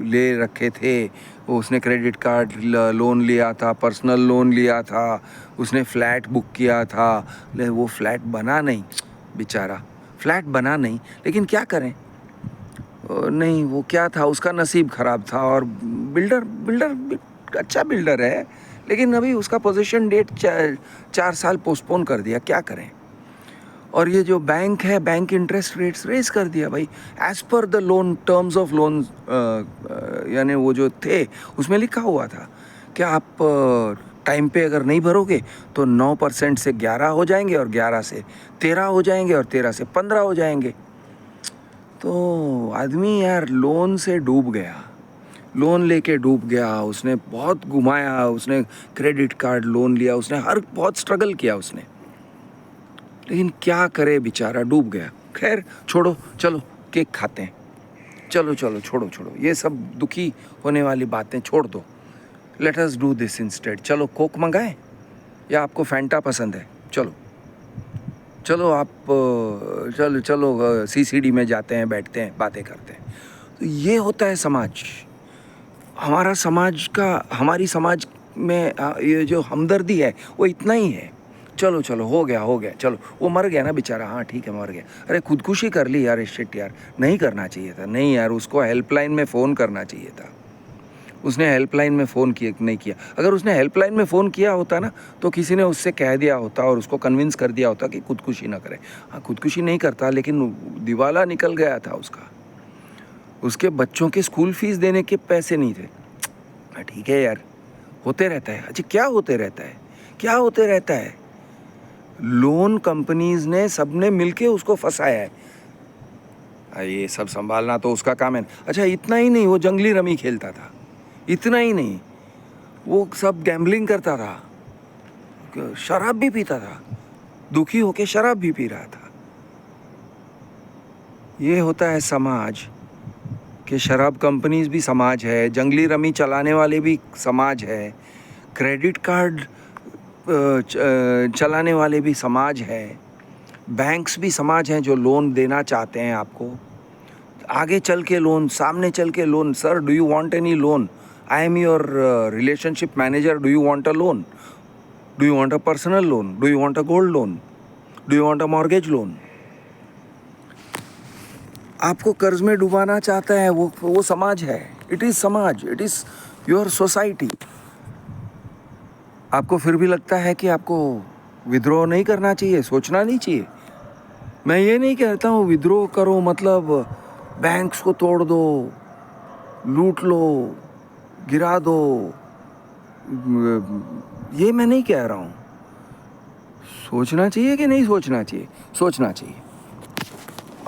ले रखे थे, उसने क्रेडिट कार्ड लोन लिया था, पर्सनल लोन लिया था, उसने फ्लैट बुक किया था, ले वो फ्लैट बना नहीं, बेचारा फ्लैट बना नहीं। लेकिन क्या करें, नहीं, वो क्या था, उसका नसीब ख़राब था। और बिल्डर अच्छा बिल्डर है, लेकिन अभी उसका पोजीशन डेट 4 साल पोस्टपोन कर दिया। क्या करें? और ये जो बैंक है, बैंक इंटरेस्ट रेट्स रेज कर दिया भाई, as per the loan terms of loan, यानी वो जो थे उसमें लिखा हुआ था कि आप टाइम पे अगर नहीं भरोगे तो 9% से 11 हो जाएंगे, और 11 से 13 हो जाएंगे, और 13 से 15 हो जाएंगे। तो आदमी यार लोन से डूब गया, लोन लेके डूब गया, उसने बहुत घुमाया, उसने क्रेडिट कार्ड लोन लिया, उसने बहुत स्ट्रगल किया उसने, लेकिन क्या करे बेचारा, डूब गया। खैर छोड़ो, चलो केक खाते हैं, चलो चलो छोड़ो छोड़ो, ये सब दुखी होने वाली बातें छोड़ दो। Let us do this instead. चलो कोक मंगाएं, या आपको फैंटा पसंद है? चलो चलो आप चलो चलो सीसीडी में जाते हैं, बैठते हैं, बातें करते हैं। तो ये होता है समाज, हमारा समाज का, हमारी समाज में ये जो हमदर्दी है वो इतना ही है। चलो चलो हो गया, चलो वो मर गया ना बेचारा, हाँ ठीक है मर गया, अरे खुदकुशी कर ली यार, शिट यार, नहीं करना चाहिए था, नहीं यार, उसको हेल्पलाइन में फ़ोन करना चाहिए था, उसने हेल्पलाइन में फ़ोन किया नहीं किया। अगर उसने हेल्पलाइन में फ़ोन किया होता ना तो किसी ने उससे कह दिया होता और उसको कन्विंस कर दिया होता कि खुदकुशी ना करे। हाँ खुदकुशी नहीं करता, लेकिन दिवाला निकल गया था उसका, उसके बच्चों के स्कूल फीस देने के पैसे नहीं थे। ठीक है यार, होते रहता है। अच्छा क्या होते रहता है, क्या होते रहता है? लोन कंपनीज ने सबने मिलके उसको फंसाया है, ये सब संभालना तो उसका काम है। अच्छा इतना ही नहीं, वो जंगली रमी खेलता था, इतना ही नहीं, वो सब गैम्बलिंग करता था, शराब भी पीता था, दुखी होके शराब भी पी रहा था। ये होता है समाज, कि शराब कंपनीज भी समाज है, जंगली रमी चलाने वाले भी समाज है, क्रेडिट कार्ड चलाने वाले भी समाज है, बैंक्स भी समाज हैं जो लोन देना चाहते हैं आपको, आगे चल के लोन, सामने चल के loan. Sir do you want any loan? I am your relationship manager, do you want a loan? Do you want a personal loan? Do you want a gold loan? Do you want a mortgage loan? आपको कर्ज में डुबाना चाहता है वो समाज है, इट इज़ समाज, इट इज़ योर सोसाइटी। आपको फिर भी लगता है कि आपको विद्रोह नहीं करना चाहिए, सोचना नहीं चाहिए। मैं ये नहीं कहता हूँ विद्रोह करो मतलब बैंक्स को तोड़ दो, लूट लो, गिरा दो, ये मैं नहीं कह रहा हूँ। सोचना चाहिए कि नहीं सोचना चाहिए? सोचना चाहिए।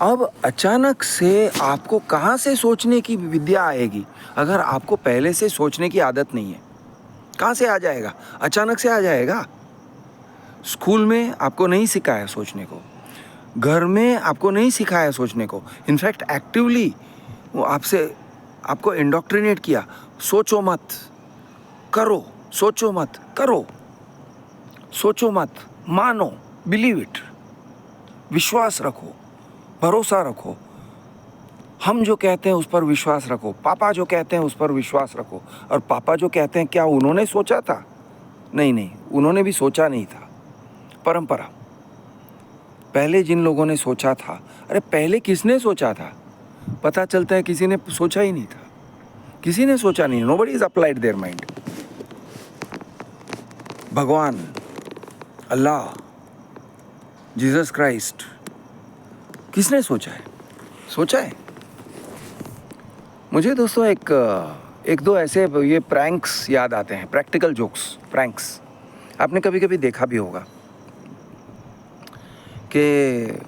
अब अचानक से आपको कहाँ से सोचने की विद्या आएगी? अगर आपको पहले से सोचने की आदत नहीं है, कहाँ से आ जाएगा? अचानक से आ जाएगा। स्कूल में आपको नहीं सिखाया सोचने को, घर में आपको नहीं सिखाया सोचने को, इनफैक्ट एक्टिवली वो आपको इंडोक्ट्रिनेट किया, सोचो मत करो, सोचो मत करो, सोचो मत मानो, बिलीव इट, विश्वास रखो, भरोसा रखो, हम जो कहते हैं उस पर विश्वास रखो, पापा जो कहते हैं उस पर विश्वास रखो। और पापा जो कहते हैं, क्या उन्होंने सोचा था? नहीं, उन्होंने भी सोचा नहीं था। परंपरा, पहले जिन लोगों ने सोचा था, अरे पहले किसने सोचा था? पता चलता है किसी ने सोचा ही नहीं था, किसी ने सोचा नहीं, nobody is applied their mind. भगवान, अल्लाह, जीसस क्राइस्ट, किसने सोचा है? सोचा है। मुझे दोस्तों एक दो ऐसे ये प्रैंक्स याद आते हैं, प्रैक्टिकल जोक्स, प्रैंक्स। आपने कभी कभी देखा भी होगा कि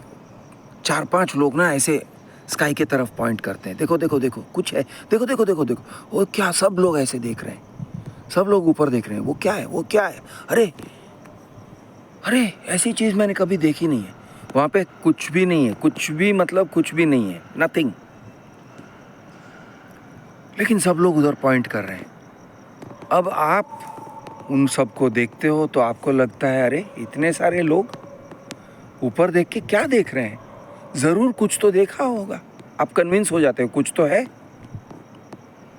4-5 लोग ना ऐसे स्काई के तरफ पॉइंट करते हैं, देखो देखो देखो कुछ है, देखो देखो देखो देखो, वो क्या, सब लोग ऐसे देख रहे हैं, सब लोग ऊपर देख रहे हैं, वो क्या है, वो क्या है, अरे अरे ऐसी चीज़ मैंने कभी देखी नहीं है, वहाँ पे कुछ भी नहीं है, कुछ भी मतलब कुछ भी नहीं है, नथिंग, लेकिन सब लोग उधर पॉइंट कर रहे हैं। अब आप उन सबको देखते हो तो आपको लगता है अरे इतने सारे लोग ऊपर देख के क्या देख रहे हैं, ज़रूर कुछ तो देखा होगा। आप कन्विंस हो जाते हो कुछ तो है,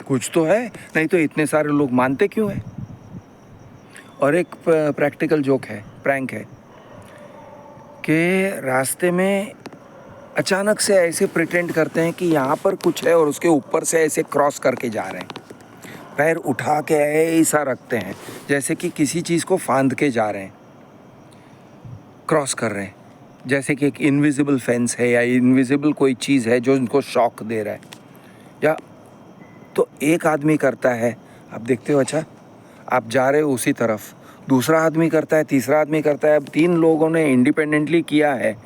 कुछ तो है, नहीं तो इतने सारे लोग मानते क्यों हैं। और एक प्रैक्टिकल जोक है, प्रैंक है, कि रास्ते में अचानक से ऐसे प्रिटेंड करते हैं कि यहाँ पर कुछ है और उसके ऊपर से ऐसे क्रॉस करके जा रहे हैं, पैर उठा के ऐसा रखते हैं जैसे कि किसी चीज़ को फांद के जा रहे हैं, क्रॉस कर रहे हैं। जैसे कि एक इनविजिबल फेंस है या इनविजिबल कोई चीज़ है जो उनको शॉक दे रहा है, या तो एक आदमी करता है, आप देखते हो, अच्छा आप जा रहे हो उसी तरफ, दूसरा आदमी करता है, तीसरा आदमी करता है, अब 3 लोगों ने इंडिपेंडेंटली किया है,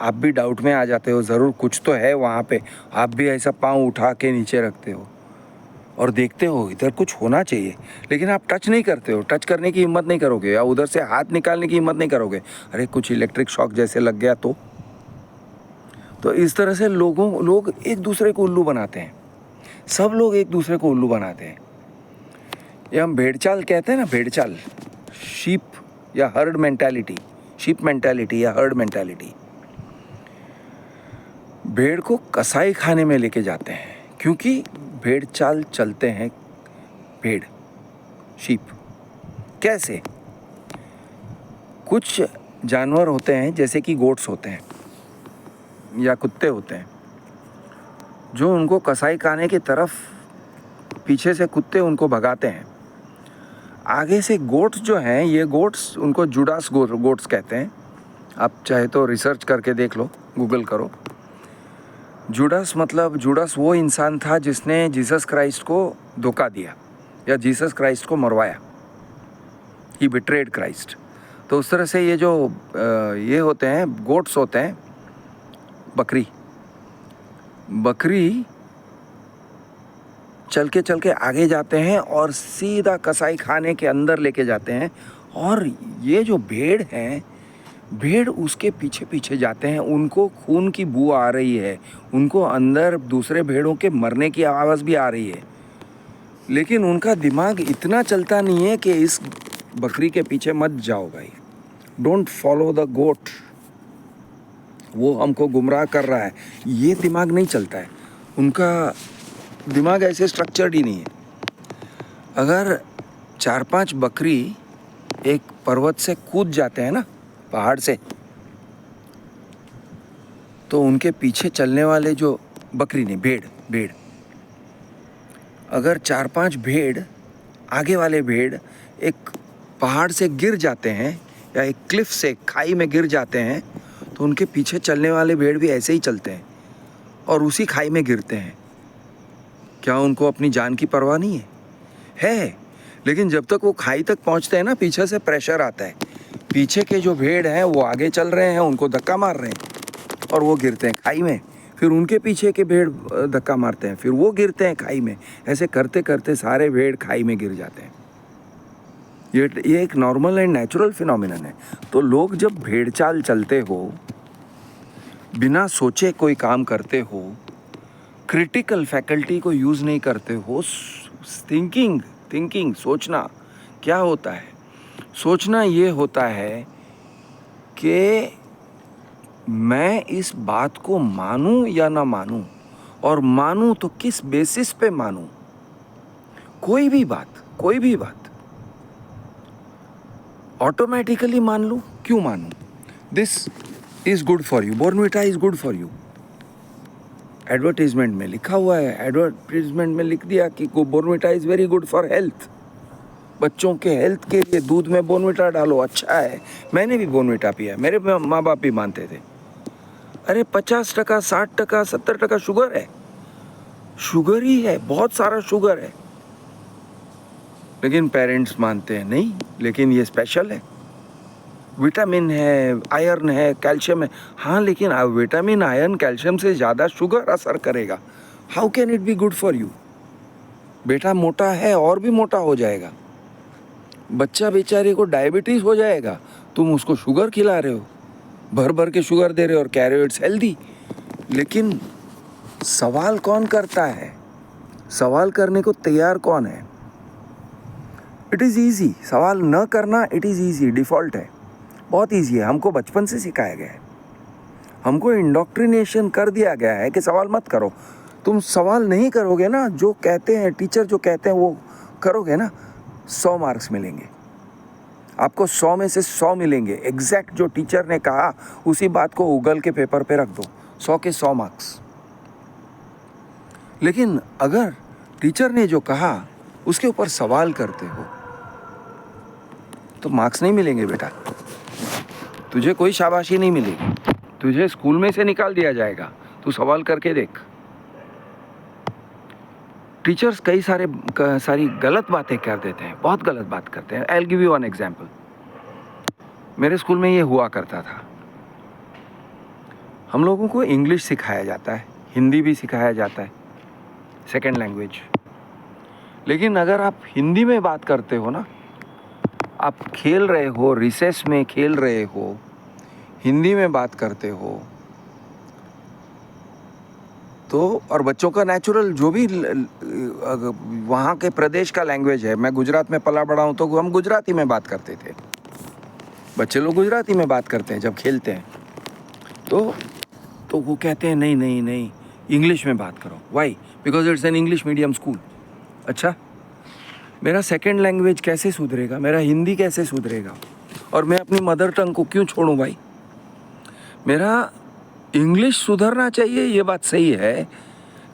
आप भी डाउट में आ जाते हो, ज़रूर कुछ तो है वहाँ पे, आप भी ऐसा पाँव उठा के नीचे रखते हो और देखते हो इधर कुछ होना चाहिए, लेकिन आप टच नहीं करते हो, टच करने की हिम्मत नहीं करोगे, या उधर से हाथ निकालने की हिम्मत नहीं करोगे, अरे कुछ इलेक्ट्रिक शॉक जैसे लग गया तो इस तरह से लोग एक दूसरे को उल्लू बनाते हैं, सब लोग एक दूसरे को उल्लू बनाते हैं। ये हम भेड़चाल कहते हैं ना, भेड़चाल, शीप या हर्ड मेंटालिटी, शीप मेंटालिटी या हर्ड मेंटालिटी। भेड़ को कसाई खाने में लेके जाते हैं, क्योंकि भेड़चाल चलते हैं भेड़, शीप। कैसे? कुछ जानवर होते हैं जैसे कि गोट्स होते हैं या कुत्ते होते हैं, जो उनको कसाई खाने की तरफ पीछे से कुत्ते उनको भगाते हैं, आगे से गोट्स जो हैं, ये गोट्स उनको जुडास गोट्स कहते हैं। आप चाहे तो रिसर्च करके देख लो, गूगल करो। जुडास मतलब, जुडास वो इंसान था जिसने जीसस क्राइस्ट को धोखा दिया या जीसस क्राइस्ट को मरवाया, ही बिट्रेड क्राइस्ट। तो उस तरह से ये जो ये होते हैं, गोट्स होते हैं, बकरी चल के आगे जाते हैं और सीधा कसाई खाने के अंदर लेके जाते हैं, और ये जो भेड़ हैं, भेड़ उसके पीछे पीछे जाते हैं, उनको खून की बू आ रही है, उनको अंदर दूसरे भेड़ों के मरने की आवाज़ भी आ रही है, लेकिन उनका दिमाग इतना चलता नहीं है कि इस बकरी के पीछे मत जाओ भाई, डोंट फॉलो द गोट, वो हमको गुमराह कर रहा है, ये दिमाग नहीं चलता है। उनका दिमाग ऐसे स्ट्रक्चर्ड ही नहीं है। अगर 4-5 बकरी एक पर्वत से कूद जाते हैं ना, पहाड़ से, तो उनके पीछे चलने वाले जो बकरी नहीं, भेड़, अगर 4-5 भेड़, आगे वाले भेड़ एक पहाड़ से गिर जाते हैं या एक क्लिफ से खाई में गिर जाते हैं, तो उनके पीछे चलने वाले भेड़ भी ऐसे ही चलते हैं और उसी खाई में गिरते हैं। क्या उनको अपनी जान की परवाह नहीं है? लेकिन जब तक वो खाई तक पहुंचते हैं ना, पीछे से प्रेशर आता है, पीछे के जो भेड़ हैं वो आगे चल रहे हैं, उनको धक्का मार रहे हैं और वो गिरते हैं खाई में, फिर उनके पीछे के भेड़ धक्का मारते हैं, फिर वो गिरते हैं खाई में, ऐसे करते करते सारे भेड़ खाई में गिर जाते हैं। ये एक नॉर्मल एंड नेचुरल फिनोमिनन है। तो लोग जब भेड़चाल चलते हो, बिना सोचे कोई काम करते हो, क्रिटिकल फैकल्टी को यूज़ नहीं करते हो, थिंकिंग सोचना क्या होता है? सोचना ये होता है कि मैं इस बात को मानूं या ना मानूं, और मानूं तो किस बेसिस पे मानूं। कोई भी बात ऑटोमेटिकली मान लूं, क्यों मानूं? This is good for you, Bournvita is good for you, advertisement में लिखा हुआ है, एडवर्टीजमेंट में लिख दिया कि Bournvita is very good for health, बच्चों के हेल्थ के लिए दूध में बॉर्नविटा डालो, अच्छा है। मैंने भी बॉर्नविटा पिया, मेरे माँ बाप भी मानते थे। अरे 50%, 60%, 70% शुगर है, शुगर ही है, बहुत सारा शुगर है, लेकिन पेरेंट्स मानते हैं नहीं, लेकिन ये स्पेशल है, विटामिन है, आयरन है, कैल्शियम है। हाँ, लेकिन विटामिन, आयरन, कैल्शियम से ज़्यादा शुगर असर करेगा। How can it be good for you? बेटा मोटा है और भी मोटा हो जाएगा, बच्चा बेचारे को डायबिटीज़ हो जाएगा, तुम उसको शुगर खिला रहे हो, भर भर के शुगर दे रहे हो और कह रहे हो इट्स हेल्दी। लेकिन सवाल कौन करता है? सवाल करने को तैयार कौन है? इट इज़ ईजी, सवाल न करना इट इज़ ईजी, डिफ़ॉल्ट है, बहुत ईजी है। हमको बचपन से सिखाया गया है, हमको इंडोक्ट्रिनेशन कर दिया गया है कि सवाल मत करो। तुम सवाल नहीं करोगे ना, जो कहते हैं टीचर, जो कहते हैं वो करोगे ना, 100 मार्क्स मिलेंगे आपको, 100 में से 100 मिलेंगे। एग्जैक्ट जो टीचर ने कहा उसी बात को उगल के पेपर पे रख दो, 100 के 100 मार्क्स। लेकिन अगर टीचर ने जो कहा उसके ऊपर सवाल करते हो तो मार्क्स नहीं मिलेंगे बेटा, तुझे कोई शाबाशी नहीं मिलेगी। तुझे स्कूल में से निकाल दिया जाएगा। तू सवाल करके देख। टीचर्स कई सारी गलत बातें कर देते हैं, बहुत गलत बात करते हैं। I will give you one example. मेरे स्कूल में ये हुआ करता था, हम लोगों को इंग्लिश सिखाया जाता है, हिंदी भी सिखाया जाता है, सेकेंड लैंग्वेज। लेकिन अगर आप हिंदी में बात करते हो ना, आप खेल रहे हो, रिसेस में खेल रहे हो, हिंदी में बात करते हो तो, और बच्चों का नेचुरल जो भी वहाँ के प्रदेश का लैंग्वेज है, मैं गुजरात में पला बड़ा हूँ तो हम गुजराती में बात करते थे, बच्चे लोग गुजराती में बात करते हैं जब खेलते हैं। तो वो कहते हैं नहीं नहीं नहीं, इंग्लिश में बात करो। Why? Because it's an English medium school. अच्छा, मेरा सेकेंड लैंग्वेज कैसे सुधरेगा, मेरा हिंदी कैसे सुधरेगा, और मैं अपनी मदर टंग को क्यों छोड़ूं भाई? मेरा इंग्लिश सुधरना चाहिए, ये बात सही है,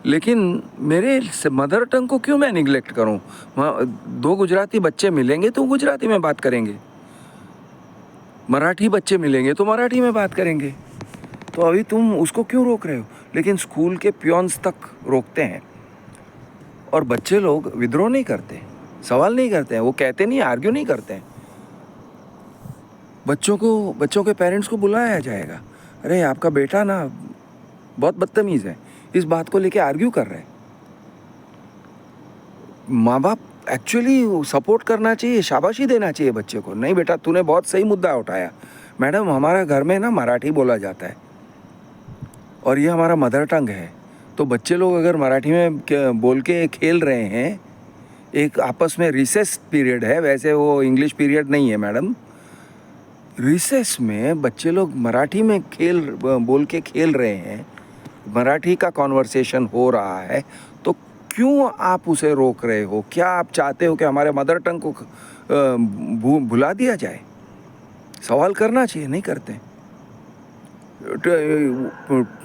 लेकिन मेरे मदर टंग को क्यों मैं निगलेक्ट करूं? दो गुजराती बच्चे मिलेंगे तो गुजराती में बात करेंगे, मराठी बच्चे मिलेंगे तो मराठी में बात करेंगे। तो अभी तुम उसको क्यों रोक रहे हो? लेकिन स्कूल के पियोन्स तक रोकते हैं, और बच्चे लोग विद्रोह नहीं करते, सवाल नहीं करते हैं, वो कहते नहीं, आर्ग्यू नहीं करते हैं। बच्चों के पेरेंट्स को बुलाया जाएगा, अरे आपका बेटा ना बहुत बदतमीज़ है, इस बात को लेके आर्ग्यू कर रहे हैं। माँ बाप एक्चुअली सपोर्ट करना चाहिए, शाबाशी देना चाहिए बच्चे को। नहीं बेटा, तूने बहुत सही मुद्दा उठाया, मैडम हमारा घर में ना मराठी बोला जाता है और ये हमारा मदर टंग है, तो बच्चे लोग अगर मराठी में बोल के खेल रहे हैं, एक आपस में रिसेस पीरियड है, वैसे वो इंग्लिश पीरियड नहीं है मैडम, रिसेस में बच्चे लोग मराठी में बोल के खेल रहे हैं, मराठी का कॉन्वर्सेशन हो रहा है, तो क्यों आप उसे रोक रहे हो? क्या आप चाहते हो कि हमारे मदर टंग को भुला दिया जाए? सवाल करना चाहिए, नहीं करते।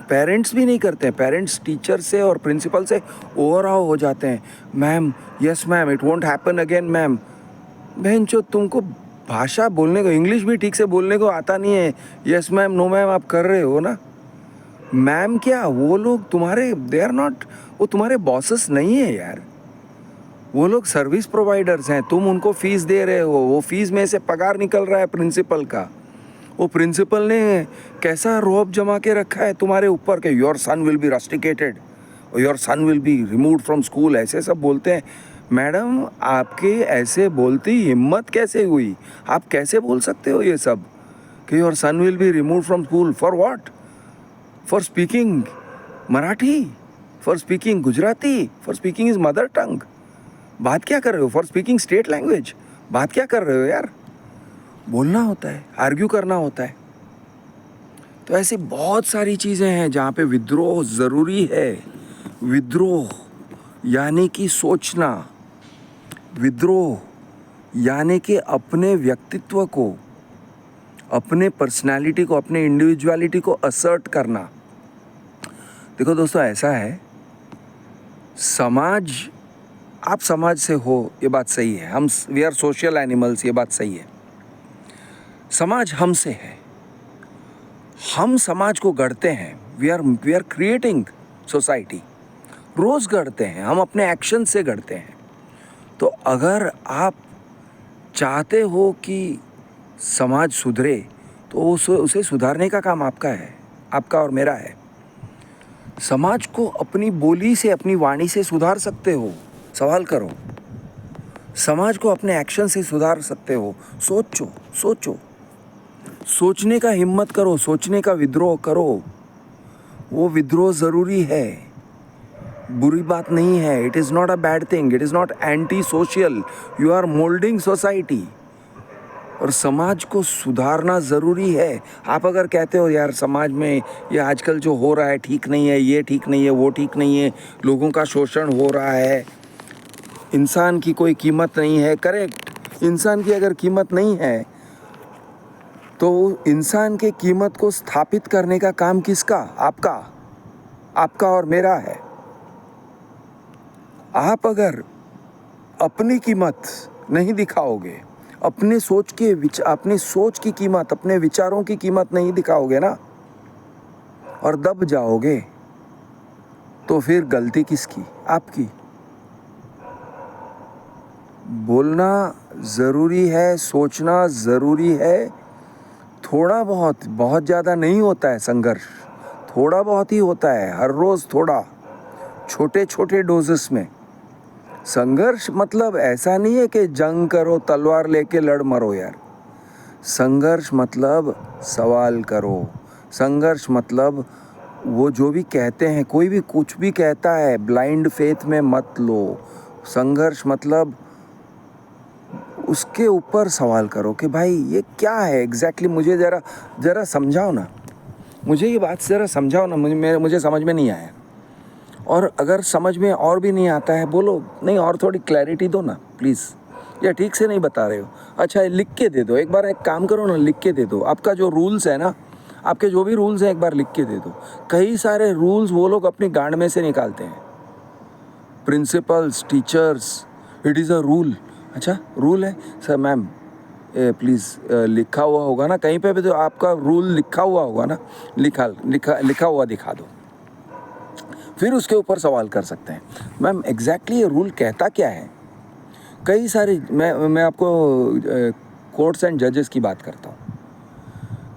पेरेंट्स भी नहीं करते हैं, पेरेंट्स टीचर से और प्रिंसिपल से ओवरऑल हो जाते हैं, ma'am yes ma'am it won't happen again ma'am. बहन चो, तुमको भाषा बोलने को, इंग्लिश भी ठीक से बोलने को आता नहीं है, यस मैम नो मैम आप कर रहे हो ना। मैम क्या, वो लोग तुम्हारे, दे आर नॉट, वो तुम्हारे बॉसेस नहीं है यार, वो लोग सर्विस प्रोवाइडर्स हैं, तुम उनको फीस दे रहे हो, वो फीस में से पगार निकल रहा है प्रिंसिपल का। वो प्रिंसिपल ने कैसा रौब जमा के रखा है तुम्हारे ऊपर कि your son will be rusticated, your son will be removed from school, ऐसे सब बोलते हैं। मैडम आपके ऐसे बोलती हिम्मत कैसे हुई? आप कैसे बोल सकते हो ये सब कि your son will be removed from school? For what? For speaking Marathi, for speaking Gujarati, for speaking is mother tongue. बात क्या कर रहे हो? फॉर स्पीकिंग स्टेट लैंग्वेज, बात क्या कर रहे हो यार? बोलना होता है, आर्ग्यू करना होता है। तो ऐसी बहुत सारी चीज़ें हैं जहाँ पे विद्रोह ज़रूरी है। विद्रोह यानी कि सोचना, विद्रोह यानी कि अपने व्यक्तित्व को, अपने पर्सनालिटी को, अपने इंडिविजुअलिटी को असर्ट करना। देखो दोस्तों, ऐसा है, समाज, आप समाज से हो, ये बात सही है, हम वी आर सोशल एनिमल्स, ये बात सही है। समाज हमसे है, हम समाज को गढ़ते हैं, वी आर क्रिएटिंग सोसाइटी, रोज़ गढ़ते हैं, हम अपने एक्शन से गढ़ते हैं। तो अगर आप चाहते हो कि समाज सुधरे तो उसे सुधारने का काम आपका है, आपका और मेरा है। समाज को अपनी बोली से, अपनी वाणी से सुधार सकते हो, सवाल करो। समाज को अपने एक्शन से सुधार सकते हो, सोचो, सोचने का हिम्मत करो, सोचने का विद्रोह करो। वो विद्रोह ज़रूरी है, बुरी बात नहीं है, it is not a bad thing, it is not anti social, you are moulding society. और समाज को सुधारना ज़रूरी है। आप अगर कहते हो यार समाज में ये आजकल जो हो रहा है ठीक नहीं है, ये ठीक नहीं है, वो ठीक नहीं है, लोगों का शोषण हो रहा है, इंसान की कोई कीमत नहीं है, करेक्ट, इंसान की अगर कीमत नहीं है तो इंसान के कीमत को स्थापित करने का काम किसका? आपका और मेरा है। आप अगर अपनी कीमत नहीं दिखाओगे, अपने सोच की कीमत, अपने विचारों की कीमत नहीं दिखाओगे ना, और दब जाओगे तो फिर गलती किसकी? आपकी। बोलना ज़रूरी है, सोचना ज़रूरी है। थोड़ा बहुत, बहुत ज़्यादा नहीं होता है संघर्ष, थोड़ा बहुत ही होता है, हर रोज़ थोड़ा, छोटे छोटे डोजेस में। संघर्ष मतलब ऐसा नहीं है कि जंग करो, तलवार लेके लड़ मरो यार। संघर्ष मतलब सवाल करो। संघर्ष मतलब वो जो भी कहते हैं, कोई भी कुछ भी कहता है, ब्लाइंड फेथ में मत लो। संघर्ष मतलब उसके ऊपर सवाल करो कि भाई ये क्या है एग्जैक्टली, मुझे ज़रा समझाओ ना, मुझे ये बात ज़रा समझाओ ना, मुझे समझ में नहीं आया। और अगर समझ में और भी नहीं आता है, बोलो नहीं और थोड़ी क्लैरिटी दो ना प्लीज़, या ठीक से नहीं बता रहे हो, अच्छा लिख के दे दो। एक बार एक काम करो ना, लिख के दे दो। आपका जो रूल्स है ना, आपके जो भी रूल्स हैं एक बार लिख के दे दो। कई सारे रूल्स वो लोग अपनी गांड में से निकालते हैं, principles, teachers, it is a rule. अच्छा रूल है सर, मैम प्लीज़ लिखा हुआ होगा ना कहीं पे भी, तो आपका रूल लिखा हुआ होगा ना, लिखा हुआ दिखा दो, फिर उसके ऊपर सवाल कर सकते हैं। मैम एग्जैक्टली ये रूल कहता क्या है? कई सारे, मैं आपको कोर्ट्स एंड जजेस की बात करता हूँ।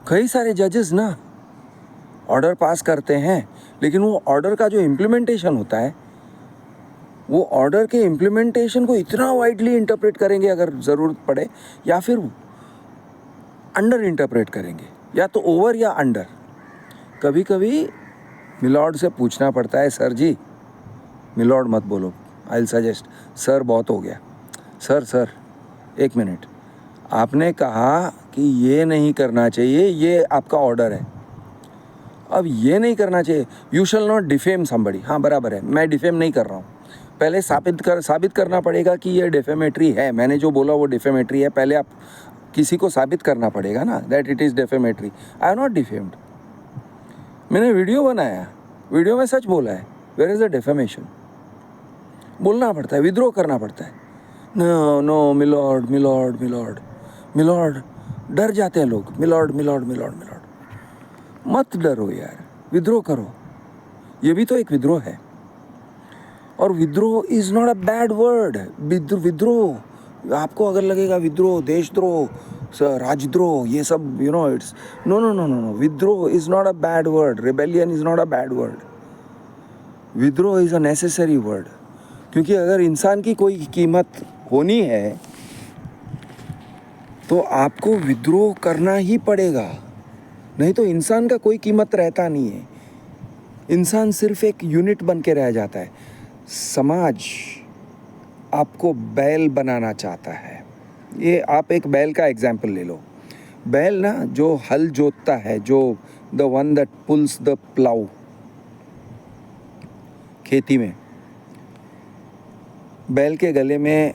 कई सारे जजेस ना ऑर्डर पास करते हैं, लेकिन वो ऑर्डर का जो इम्प्लीमेंटेशन होता है, वो ऑर्डर के इम्प्लीमेंटेशन को इतना वाइडली इंटरप्रेट करेंगे अगर ज़रूरत पड़े, या फिर अंडर इंटरप्रेट करेंगे, या तो ओवर या अंडर। कभी कभी मिलॉर्ड से पूछना पड़ता है, सर जी, मिलॉर्ड मत बोलो, आई विल सजेस्ट, सर बहुत हो गया, सर एक मिनट, आपने कहा कि ये नहीं करना चाहिए, ये आपका ऑर्डर है, अब ये नहीं करना चाहिए, you shall not defame somebody. हाँ बराबर है, मैं डिफेम नहीं कर रहा हूँ, पहले साबित करना पड़ेगा कि ये डिफेमेटरी है, मैंने जो बोला वो डिफेमेटरी है, पहले आप किसी को साबित करना पड़ेगा ना that it is defamatory. I am not defamed, मैंने वीडियो बनाया, वीडियो में सच बोला है, वेयर इज़ द डिफेमेशन? बोलना पड़ता है, विद्रोह करना पड़ता है। No no milord milord milord milord, डर जाते हैं लोग, मिलॉर्ड मिलॉर्ड मिलॉर्ड मिलॉर्ड। मत डरो यार, विद्रोह करो, ये भी तो एक विद्रोह है। और विद्रोह is not a bad word. विद्रोह आपको अगर लगेगा विद्रोह, देशद्रोह, राजद्रोह, ये सब it's no no no no no, विद्रोह is not a bad word, rebellion is not a bad word, विद्रोह इज़ अ नेसेसरी वर्ड। क्योंकि अगर इंसान की कोई कीमत होनी है तो आपको विद्रोह करना ही पड़ेगा, नहीं तो इंसान का कोई कीमत रहता नहीं है। इंसान सिर्फ एक यूनिट बन के रह जाता है। समाज आपको बैल बनाना चाहता है। ये आप एक बैल का एग्जाम्पल ले लो। बैल ना जो हल जोतता है, जो the one that pulls the plough, खेती में बैल के गले में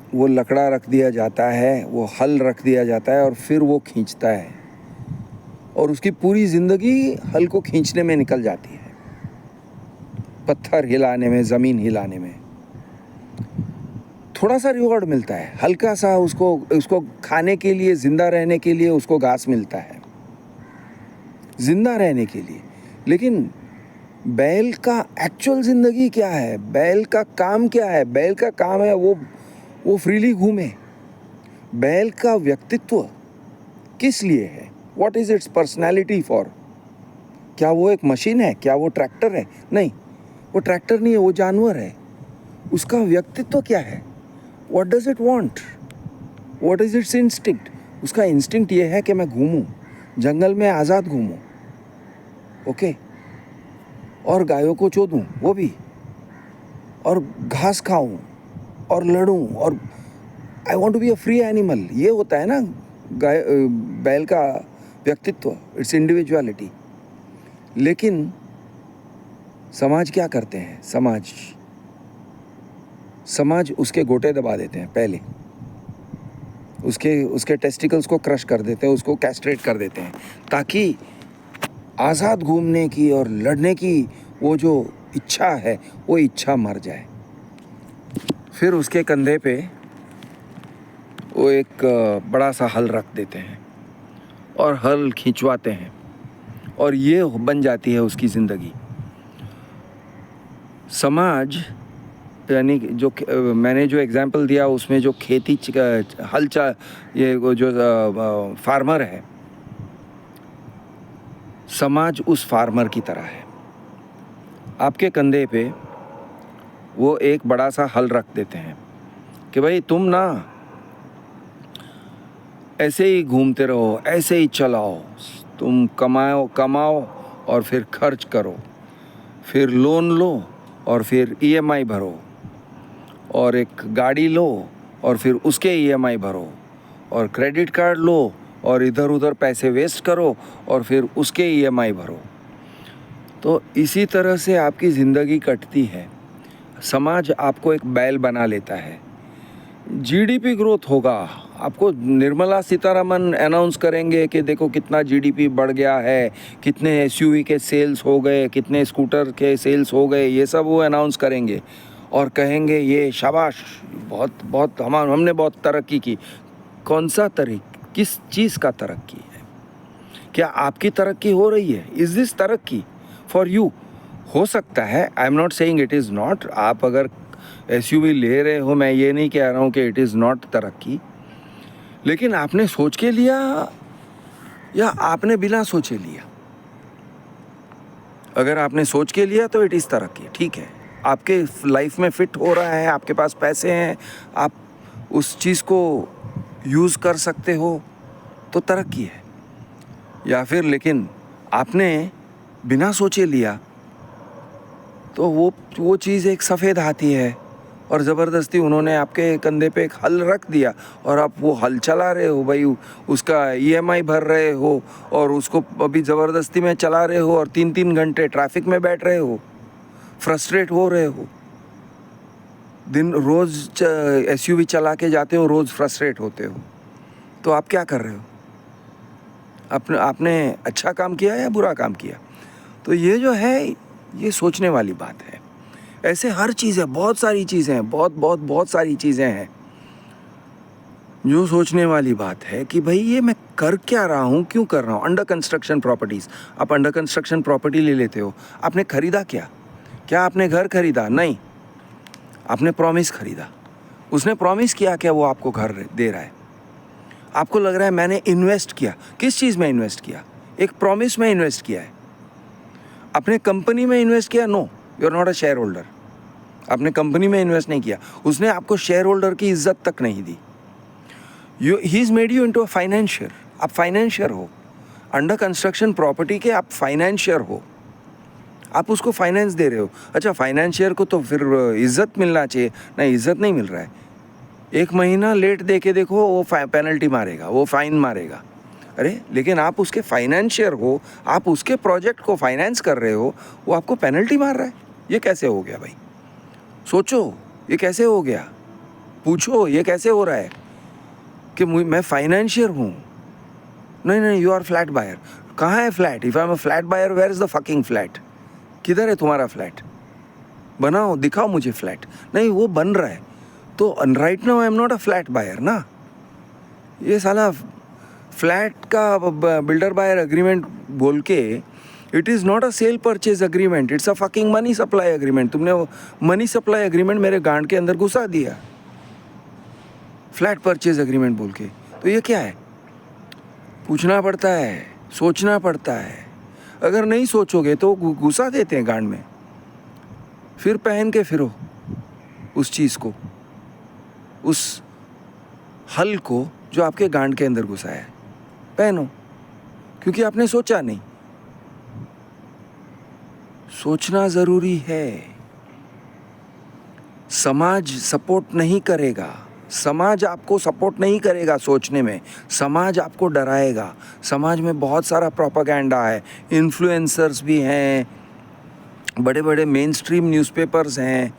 वो लकड़ा रख दिया जाता है, वो हल रख दिया जाता है और फिर वो खींचता है, और उसकी पूरी ज़िंदगी हल को खींचने में निकल जाती है, पत्थर हिलाने में, ज़मीन हिलाने में। थोड़ा सा रिवॉर्ड मिलता है, हल्का सा, उसको खाने के लिए, ज़िंदा रहने के लिए उसको घास मिलता है, ज़िंदा रहने के लिए। लेकिन बैल का एक्चुअल ज़िंदगी क्या है? बैल का काम क्या है? बैल का काम है वो फ्रीली घूमे। बैल का व्यक्तित्व किस लिए है? What is it's personality for? क्या वो एक मशीन है? क्या वो ट्रैक्टर है? नहीं, वो ट्रैक्टर नहीं है, वो जानवर है। उसका व्यक्तित्व क्या है? What does it want? What is it's instinct? उसका इंस्टिंक्ट ये है कि मैं घूमूं, जंगल में आज़ाद घूमूं, ओके, और गायों को चोदूं, वो भी, और घास खाऊं और लड़ूं, और I want to be a free animal. ये होता है ना बैल का व्यक्तित्व, इट्स इंडिविजुअलिटी। लेकिन समाज क्या करते हैं? समाज उसके गोटे दबा देते हैं, पहले उसके टेस्टिकल्स को क्रश कर देते हैं, उसको कैस्ट्रेट कर देते हैं, ताकि आज़ाद घूमने की और लड़ने की वो जो इच्छा है, वो इच्छा मर जाए। फिर उसके कंधे पे वो एक बड़ा सा हल रख देते हैं और हल खिंचवाते हैं, और ये बन जाती है उसकी ज़िंदगी। समाज यानी जो मैंने जो एग्जाम्पल दिया उसमें जो खेती ये वो जो फार्मर है, समाज उस फार्मर की तरह है। आपके कंधे पे वो एक बड़ा सा हल रख देते हैं कि भाई तुम ना ऐसे ही घूमते रहो, ऐसे ही चलाओ, तुम कमाओ और फिर खर्च करो, फिर लोन लो और फिर ईएमआई भरो, और एक गाड़ी लो और फिर उसके ईएमआई भरो, और क्रेडिट कार्ड लो और इधर उधर पैसे वेस्ट करो और फिर उसके ईएमआई भरो। तो इसी तरह से आपकी ज़िंदगी कटती है। समाज आपको एक बैल बना लेता है। जीडीपी ग्रोथ होगा, आपको निर्मला सीतारमन अनाउंस करेंगे कि देखो कितना जीडीपी बढ़ गया है, कितने एसयूवी के सेल्स हो गए, कितने स्कूटर के सेल्स हो गए, ये सब वो अनाउंस करेंगे और कहेंगे ये शाबाश, बहुत बहुत हमने बहुत तरक्की की। कौन सा किस चीज़ का तरक्की है? क्या आपकी तरक्की हो रही है? इज़ दिस तरक्की फॉर यू? हो सकता है, आई am not saying it is not. आप अगर एसयूवी ले रहे हो, मैं ये नहीं कह रहा हूँ कि इट इज़ नॉट तरक्की, लेकिन आपने सोच के लिया या आपने बिना सोचे लिया? अगर आपने सोच के लिया तो इट इज़ तरक्की, ठीक है, आपके लाइफ में फिट हो रहा है, आपके पास पैसे हैं, आप उस चीज़ को यूज़ कर सकते हो तो तरक्की है। या फिर लेकिन आपने बिना सोचे लिया तो वो चीज़ एक सफ़ेद हाथी है और ज़बरदस्ती उन्होंने आपके कंधे पे एक हल रख दिया और आप वो हल चला रहे हो भाई, उसका ईएमआई भर रहे हो और उसको अभी ज़बरदस्ती में चला रहे हो और 3-3 घंटे ट्रैफिक में बैठ रहे हो, फ्रस्ट्रेट हो रहे हो। दिन रोज़ एसयूवी चला के जाते हो, रोज़ फ्रस्ट्रेट होते हो, तो आप क्या कर रहे हो? आपने अच्छा काम किया या बुरा काम किया? तो ये जो है, ये सोचने वाली बात है। ऐसे हर चीज़ है, बहुत सारी चीज़ें हैं, बहुत सारी चीज़ें हैं जो सोचने वाली बात है कि भाई ये मैं कर क्या रहा हूँ, क्यों कर रहा हूँ। अंडर कंस्ट्रक्शन प्रॉपर्टीज़, आप अंडर कंस्ट्रक्शन प्रॉपर्टी ले लेते हो, आपने खरीदा क्या आपने घर खरीदा? नहीं, आपने प्रॉमिस खरीदा। उसने प्रॉमिस किया क्या वो आपको घर दे रहा है? आपको लग रहा है मैंने इन्वेस्ट किया। किस चीज़ में इन्वेस्ट किया? एक प्रॉमिस में इन्वेस्ट किया है। अपने कंपनी में इन्वेस्ट किया? No, you are not a shareholder. आपने कंपनी में इन्वेस्ट नहीं किया, उसने आपको शेयर होल्डर की इज्जत तक नहीं दी। He is made you into a financier. आप फाइनेंशियर हो, अंडर कंस्ट्रक्शन प्रॉपर्टी के आप फाइनेंशियर हो, आप उसको फाइनेंस दे रहे हो। अच्छा, फाइनेंशियर को तो फिर इज्जत मिलना चाहिए, नहीं इज्जत नहीं मिल रहा है। 1 महीना लेट दे के देखो, वो पेनल्टी मारेगा, वो फाइन मारेगा। अरे लेकिन आप उसके फाइनेंशियर हो, आप उसके प्रोजेक्ट को फाइनेंस कर रहे हो, वो आपको पेनल्टी मार रहा है। ये कैसे हो गया भाई? सोचो, ये कैसे हो गया? पूछो, ये कैसे हो रहा है कि मैं फाइनेंशियर हूँ? नहीं, यू आर फ्लैट बायर। कहाँ है flat? If I am a flat buyer, where is the fucking flat? किधर है तुम्हारा फ्लैट? बनाओ, दिखाओ मुझे फ्लैट। नहीं, वो बन रहा है। तो right now I am not a flat buyer ना। ये साला फ्लैट का बिल्डर बायर एग्रीमेंट बोल के, it is not a cell purchase agreement, it's a fucking money supply agreement. तुमने वो मनी सप्लाई एग्रीमेंट मेरे गांड के अंदर घुसा दिया, फ्लैट परचेज एग्रीमेंट बोल के। तो ये क्या है? पूछना पड़ता है, सोचना पड़ता है। अगर नहीं सोचोगे तो घुसा देते हैं गांड में, फिर पहन के फिरो उस चीज़ को, उस हल को जो आपके गांड के अंदर घुसा है, पहनो, क्योंकि आपने सोचा नहीं। सोचना ज़रूरी है। समाज सपोर्ट नहीं करेगा, समाज आपको सपोर्ट नहीं करेगा सोचने में, समाज आपको डराएगा। समाज में बहुत सारा प्रोपेगेंडा है, इन्फ्लुएंसर्स भी हैं, बड़े बड़े मेन स्ट्रीम न्यूज़पेपर्स हैं,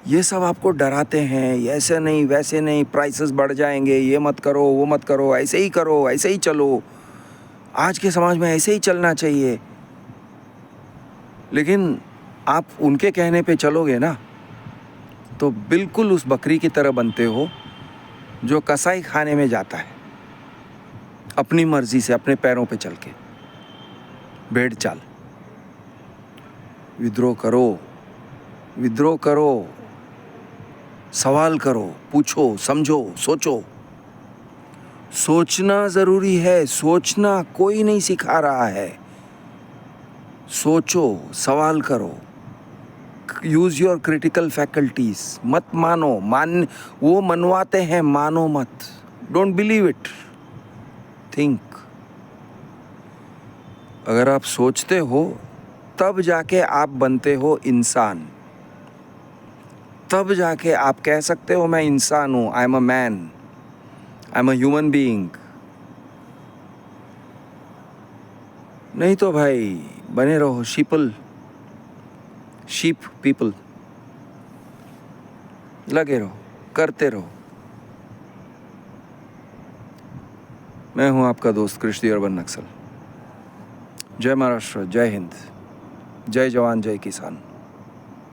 ये सब आपको डराते हैं, ऐसे नहीं वैसे नहीं, प्राइसेस बढ़ जाएंगे, ये मत करो, वो मत करो, ऐसे ही करो, ऐसे ही चलो, आज के समाज में ऐसे ही चलना चाहिए। लेकिन आप उनके कहने पे चलोगे ना तो बिल्कुल उस बकरी की तरह बनते हो जो कसाई खाने में जाता है अपनी मर्जी से, अपने पैरों पे चल के। भेड़ चाल। विद्रोह करो, विद्रोह करो, सवाल करो, पूछो, समझो, सोचो। सोचना ज़रूरी है, सोचना कोई नहीं सिखा रहा है। सोचो, सवाल करो, यूज़ योर क्रिटिकल फैकल्टीज। मत मानो, वो मनवाते हैं, मानो मत। Don't believe it, think. अगर आप सोचते हो तब जाके आप बनते हो इंसान। तब जाके आप कह सकते हो मैं इंसान हूँ, आई am a man, I am a human being. नहीं तो भाई बने रहो शीप पीपल, लगे रहो, करते रहो। मैं हूं आपका दोस्त कृष्ण अर्बन नक्सल। जय महाराष्ट्र, जय हिंद, जय जवान, जय किसान।